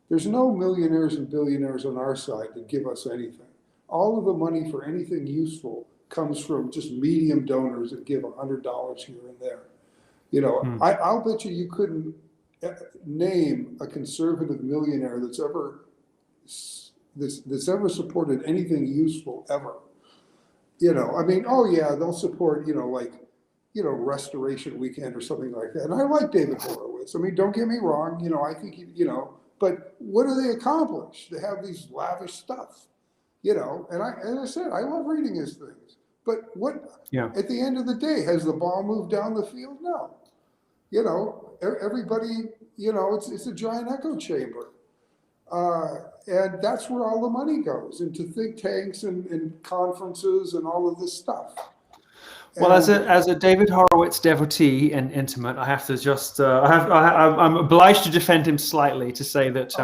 There's no millionaires and billionaires on our side that give us anything. All of the money for anything useful comes from just medium donors that give $100 here and there. You know, I'll bet you couldn't name a conservative millionaire that's ever supported anything useful ever. You know, I mean, oh yeah, they'll support, you know, like, you know, Restoration Weekend or something like that. And I like David Horowitz. I mean, don't get me wrong, you know, I think, you know, but what do they accomplish? They have these lavish stuff, you know, and as I said, I love reading his things. But what, at the end of the day, has the ball moved down the field? No. You know, everybody, you know, it's a giant echo chamber. And that's where all the money goes, into think tanks and conferences and all of this stuff. Well, as a David Horowitz devotee and intimate, I have to just I'm obliged to defend him slightly, to say that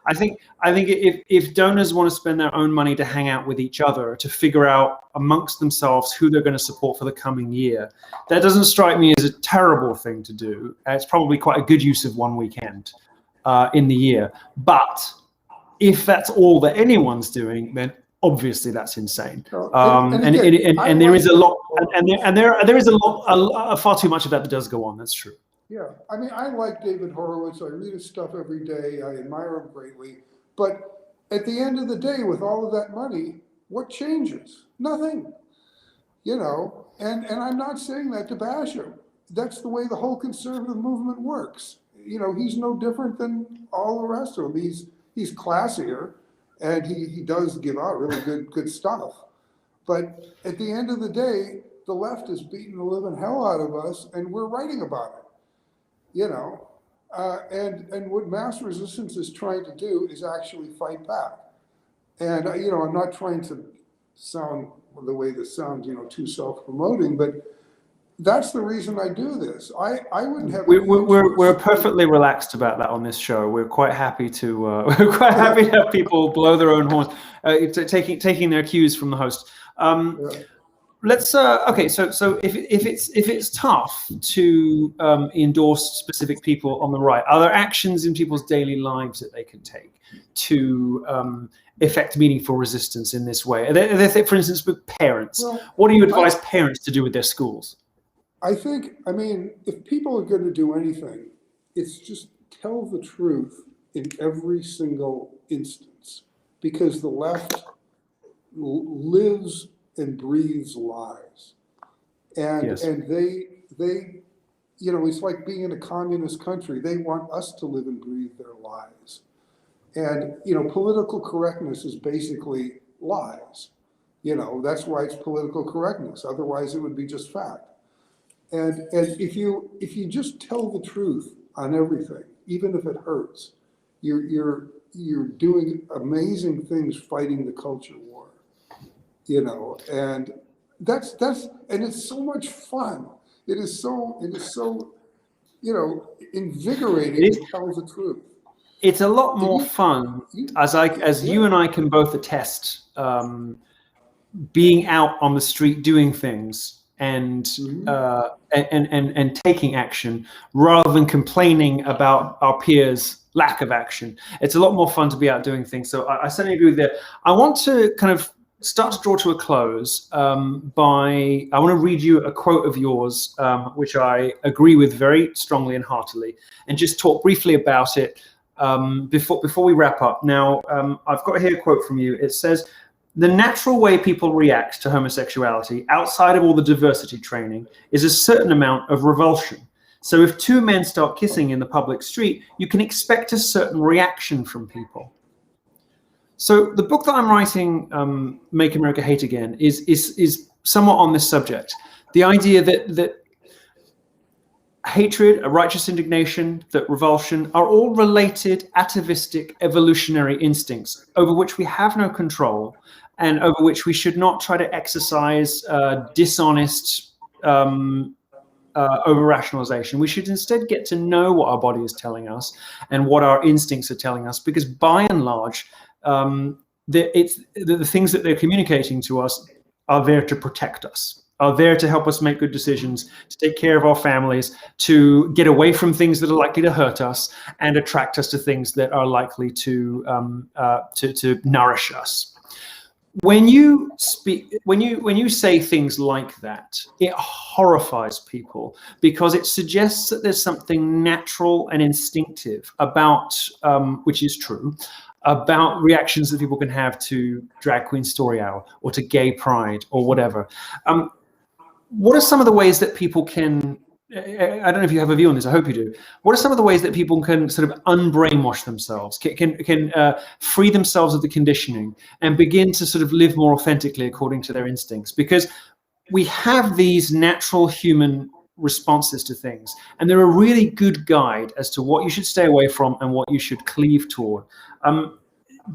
I think if donors want to spend their own money to hang out with each other, to figure out amongst themselves who they're going to support for the coming year, that doesn't strike me as a terrible thing to do. It's probably quite a good use of one weekend in the year. But if that's all that anyone's doing, then obviously that's insane. And there is a lot, and there is a lot, far too much of that does go on. That's true. Yeah, I mean, I like David Horowitz. I read his stuff every day. I admire him greatly. But at the end of the day, with all of that money, what changes? Nothing. You know, and I'm not saying that to bash him. That's the way the whole conservative movement works. You know, he's no different than all the rest of them. He's classier. And he does give out really good stuff. But at the end of the day, the left is beating the living hell out of us, and we're writing about it. You know, and what mass resistance is trying to do is actually fight back. And you know, I'm not trying to sound the way this sounds, you know, too self-promoting, but that's the reason I do this. I wouldn't have. We're perfectly relaxed about that on this show. We're quite happy to have people blow their own horns, taking their cues from the host. Let's okay. So if it's tough to endorse specific people on the right, are there actions in people's daily lives that they can take to effect meaningful resistance in this way? Are there, for instance, with parents, what do you advise parents to do with their schools? I mean, if people are going to do anything, it's just tell the truth in every single instance, because the left lives and breathes lies. And they, you know, it's like being in a communist country. They want us to live and breathe their lies. And, you know, political correctness is basically lies. You know, that's why it's political correctness. Otherwise, it would be just fact. And if you just tell the truth on everything, even if it hurts, you're doing amazing things fighting the culture war, you know, and that's and it's so much fun. It is so you know, invigorating to tell the truth. It's a lot more fun, as you and I can both attest, being out on the street doing things and taking action rather than complaining about our peers' lack of action. It's a lot more fun to be out doing things. So I certainly agree with that. I want to kind of start to draw to a close I want to read you a quote of yours, which I agree with very strongly and heartily, and just talk briefly about it before we wrap up. Now, I've got here a quote from you. It says, "The natural way people react to homosexuality, outside of all the diversity training, is a certain amount of revulsion. So if two men start kissing in the public street, you can expect a certain reaction from people." So the book that I'm writing, Make America Hate Again, is somewhat on this subject. The idea that hatred, a righteous indignation, that revulsion are all related atavistic evolutionary instincts over which we have no control, and over which we should not try to exercise dishonest over-rationalization. We should instead get to know what our body is telling us and what our instincts are telling us, because by and large, the things that they're communicating to us are there to protect us. are there to help us make good decisions, to take care of our families, to get away from things that are likely to hurt us, and attract us to things that are likely to nourish us. When you say things like that, it horrifies people because it suggests that there's something natural and instinctive about, which is true, about reactions that people can have to Drag Queen Story Hour or to Gay Pride or whatever. What are some of the ways that people can, I don't know if you have a view on this, I hope you do. What are some of the ways that people can sort of unbrainwash themselves, can free themselves of the conditioning and begin to sort of live more authentically according to their instincts? Because we have these natural human responses to things, and they're a really good guide as to what you should stay away from and what you should cleave toward.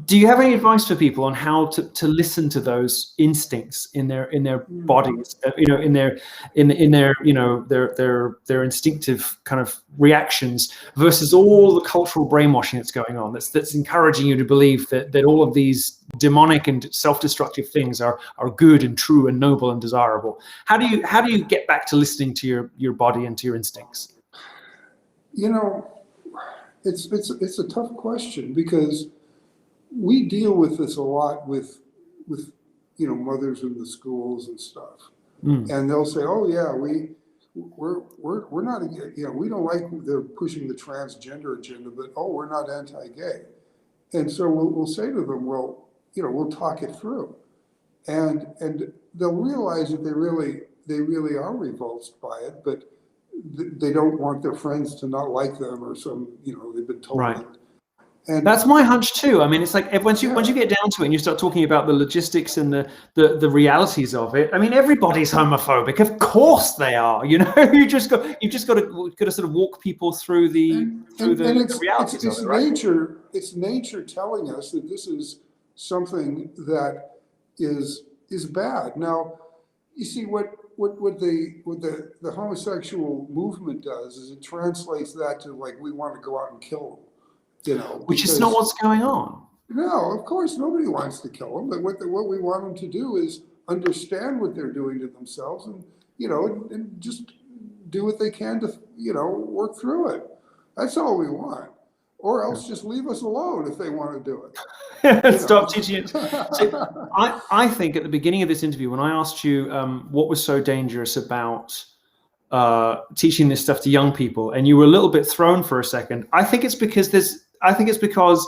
Do you have any advice for people on how to listen to those instincts in their bodies, in their instinctive kind of reactions versus all the cultural brainwashing that's going on, that's encouraging you to believe that all of these demonic and self-destructive things are good and true and noble and desirable? How do you get back to listening to your body and to your instincts? It's a tough question because we deal with this a lot with mothers in the schools and stuff, and they'll say, "Oh yeah, we're not, we don't like they're pushing the transgender agenda, but we're not anti-gay," and so we'll say to them, "Well, we'll talk it through," and they'll realize that they really are repulsed by it, but they don't want their friends to not like them or they've been told. Right. That. And that's my hunch too. I mean, it's like once you get down to it and you start talking about the logistics and the realities of it. I mean, everybody's homophobic. Of course they are. You just got to sort of walk people through the realities of it, right? It's nature telling us that this is something that is bad. Now, you see what the homosexual movement does is it translates that to like we want to go out and kill them. Which is not what's going on. No, of course, nobody wants to kill them. But what we want them to do is understand what they're doing to themselves, and and just do what they can to work through it. That's all we want. Or else just leave us alone if they want to do it. Stop teaching it. So I think at the beginning of this interview, when I asked you what was so dangerous about teaching this stuff to young people, and you were a little bit thrown for a second, I think it's because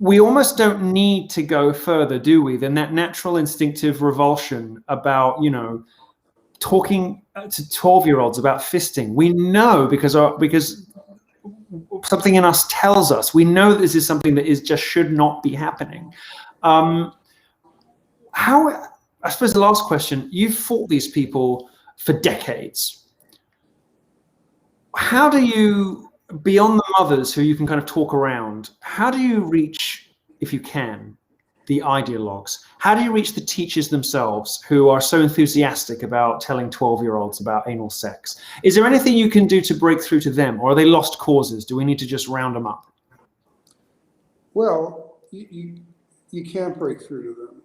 we almost don't need to go further, do we, than that natural instinctive revulsion about, talking to 12-year-olds about fisting. We know because something in us tells us. We know that this is something that just should not be happening. I suppose the last question, you've fought these people for decades. How do you, beyond the mothers who you can kind of talk around, how do you reach, if you can, the ideologues? How do you reach the teachers themselves who are so enthusiastic about telling 12-year-olds about anal sex? Is there anything you can do to break through to them, or are they lost causes? Do we need to just round them up? Well, you can't break through to them.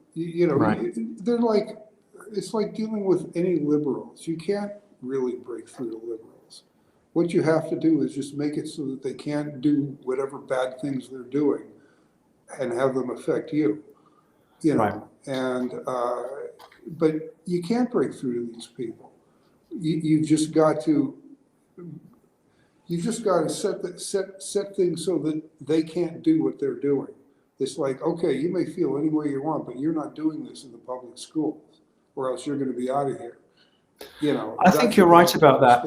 Right. They're like, it's like dealing with any liberals. You can't really break through to liberals. What you have to do is just make it so that they can't do whatever bad things they're doing and have them affect you. Right. And but you can't break through to these people. You've just got to set things so that they can't do what they're doing. It's like, okay, you may feel any way you want, but you're not doing this in the public schools, or else you're going to be out of here. I think you're right about that.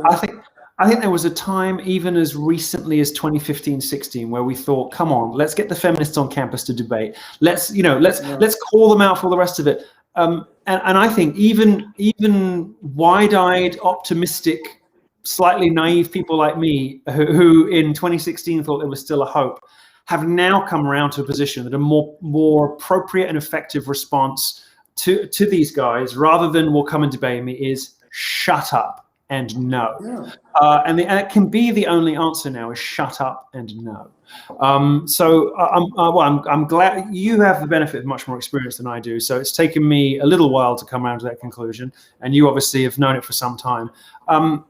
I think there was a time, even as recently as 2015-16, where we thought, come on, let's get the feminists on campus to debate. Let's call them out for all the rest of it. And I think even wide-eyed, optimistic, slightly naive people like me, who in 2016 thought there was still a hope, have now come around to a position that a more appropriate and effective response to these guys, rather than will come and debate me, is shut up. and no. Yeah. And it can be the only answer now is shut up and no. I'm glad you have the benefit of much more experience than I do. So it's taken me a little while to come around to that conclusion. And you obviously have known it for some time. I'm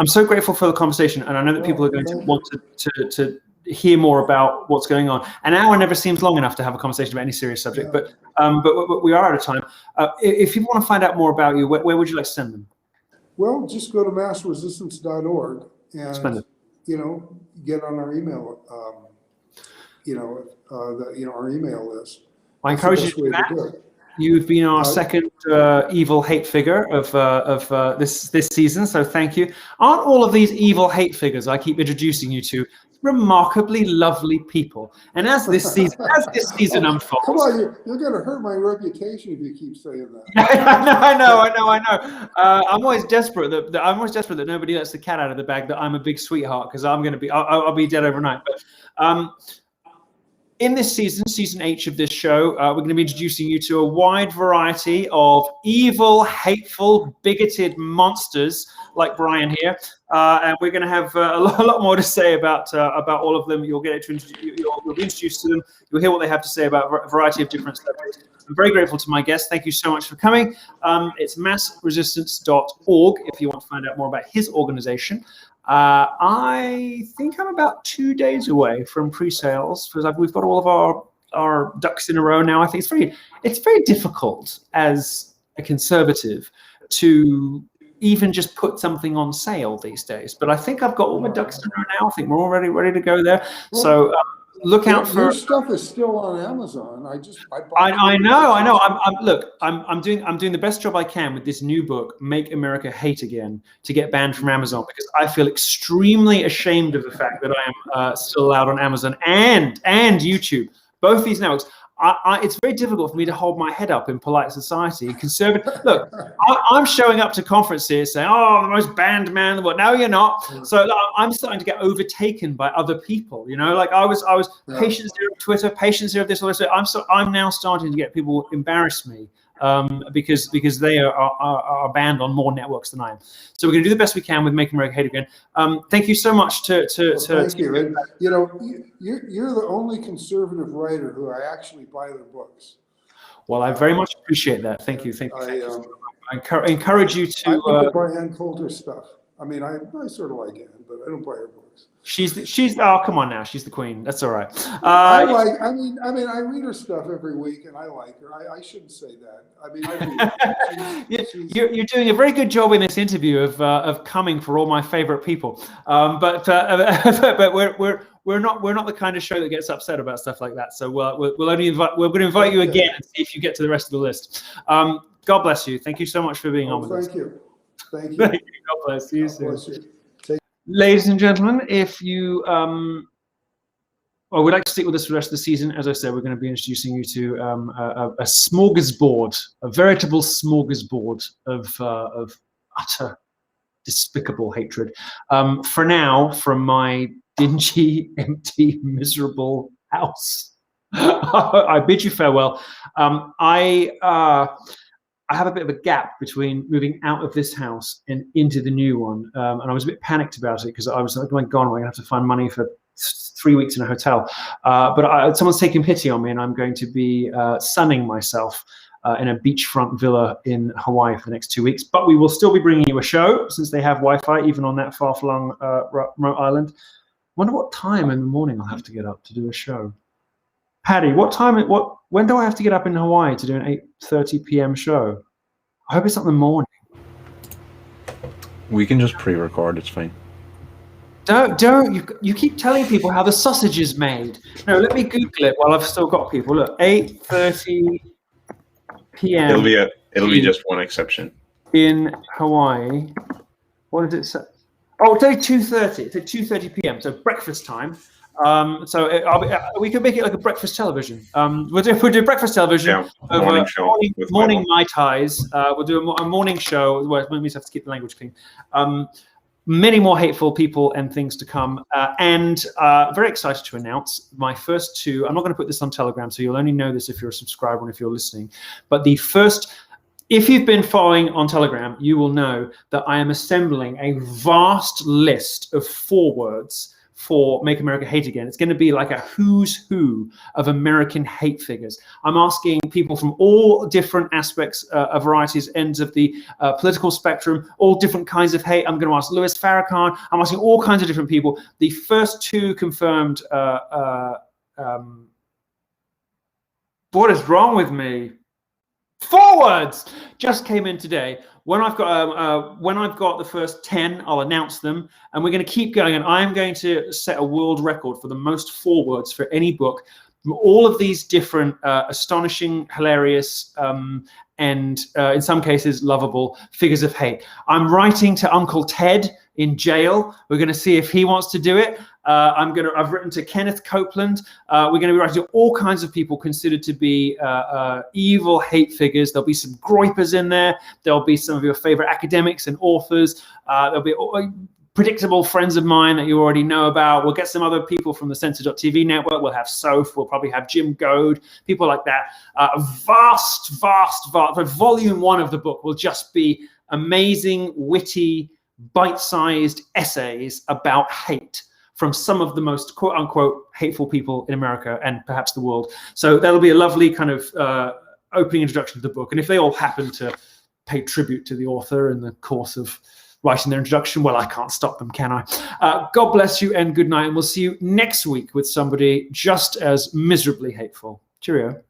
so grateful for the conversation. And I know that people are going to want to hear more about what's going on. An hour never seems long enough to have a conversation about any serious subject, but we are out of time. If people want to find out more about you, where would you like to send them? Well, just go to massresistance.org and, you know, get on our email, our email list. I encourage you to do that. You've been our second evil hate figure of this season, so thank you. Aren't all of these evil hate figures I keep introducing you to remarkably lovely people? And as this season unfolds, come on, you're going to hurt my reputation if you keep saying that. I know. I'm always desperate that nobody lets the cat out of the bag that I'm a big sweetheart, because I'll be dead overnight. But in this season 8 of this show, we're going to be introducing you to a wide variety of evil, hateful, bigoted monsters like Brian here, and we're going to have a lot more to say about all of them. You'll be introduced to them. You'll hear what they have to say about a variety of different subjects. I'm very grateful to my guest. Thank you so much for coming. It's massresistance.org if you want to find out more about his organization. I think I'm about 2 days away from pre-sales because we've got all of our ducks in a row now. I think it's very difficult as a conservative to even just put something on sale these days. But I think I've got all my ducks in a row now. I think we're all ready to go there. So look out for your stuff is still on Amazon. I know. I'm doing the best job I can with this new book, Make America Hate Again, to get banned from Amazon, because I feel extremely ashamed of the fact that I am still allowed on Amazon and YouTube, both these networks. It's very difficult for me to hold my head up in polite society. Conservative. Look, I'm showing up to conferences saying, "Oh, the most banned man in the world." No, you're not. So I'm starting to get overtaken by other people. You know, like I was patient zero of Twitter, patient zero of this, all this. I'm now starting to get people embarrass me because they are banned on more networks than I am. So we're going to do the best we can with Making America Hate Again. Thank you so much thank you. And, you know, you're the only conservative writer who I actually buy their books. Well, I very much appreciate that. Thank you. I encourage you to. I don't buy Ann Coulter stuff. I mean, I sort of like Ann, but I don't buy her books. Oh, come on now, she's the queen. That's all right. I read her stuff every week, and I like her. I shouldn't say that. I mean, I read her. You're doing a very good job in this interview of coming for all my favorite people. But we're not the kind of show that gets upset about stuff like that. So we're going to invite you again and see if you get to the rest of the list. God bless you. Thank you so much for being on with us. Thank you. Thank you. God bless you. God bless you. Ladies and gentlemen, if you would like to stick with us for the rest of the season, as I said, we're going to be introducing you to a smorgasbord, a veritable smorgasbord of utter despicable hatred. For now, from my dingy, empty, miserable house, I bid you farewell. I have a bit of a gap between moving out of this house and into the new one. And I was a bit panicked about it because I was like, oh my God, I'm going to have to find money for 3 weeks in a hotel. But someone's taking pity on me, and I'm going to be sunning myself in a beachfront villa in Hawaii for the next 2 weeks. But we will still be bringing you a show since they have Wi-Fi, even on that far-flung remote island. Wonder what time in the morning I'll have to get up to do a show. Paddy, when do I have to get up in Hawaii to do an 8:30 p.m. show? I hope it's not in the morning. We can just pre-record, it's fine. Don't. You keep telling people how the sausage is made. No, let me Google it while I've still got people. Look, 8:30 p.m. It'll be just one exception. In Hawaii. What did it say? Oh, it's only 2:30. It's at 2:30 p.m. So breakfast time. We could make it like a breakfast television. We'll do breakfast television. Yeah, morning show. Morning Mai Tais. We'll do a morning show. Well, we just have to keep the language clean. Many more hateful people and things to come. And very excited to announce my first two. I'm not going to put this on Telegram, so you'll only know this if you're a subscriber and if you're listening. But the first If you've been following on Telegram, you will know that I am assembling a vast list of forewords for Make America Hate Again. It's going to be like a who's who of American hate figures. I'm asking people from all different aspects, varieties, ends of the political spectrum, all different kinds of hate. I'm going to ask Louis Farrakhan. I'm asking all kinds of different people. The first two confirmed. What is wrong with me? Forwards just came in today. When I've got the first 10, I'll announce them, and we're going to keep going. And I'm going to set a world record for the most forwards for any book. All of these different, astonishing, hilarious, and in some cases lovable figures of hate. I'm writing to Uncle Ted in jail. We're going to see if he wants to do it. I've written to Kenneth Copeland. We're going to be writing to all kinds of people considered to be evil hate figures. There'll be some groypers in there. There'll be some of your favorite academics and authors. There'll be predictable friends of mine that you already know about. We'll get some other people from the Censored.tv network. We'll have Soph. We'll probably have Jim Goad, people like that. Vast. Volume 1 of the book will just be amazing, witty, bite-sized essays about hate from some of the most quote-unquote hateful people in America and perhaps the world. So that'll be a lovely kind of opening introduction to the book. And if they all happen to pay tribute to the author in the course of writing their introduction, well, I can't stop them, can I? God bless you and good night. And we'll see you next week with somebody just as miserably hateful. Cheerio.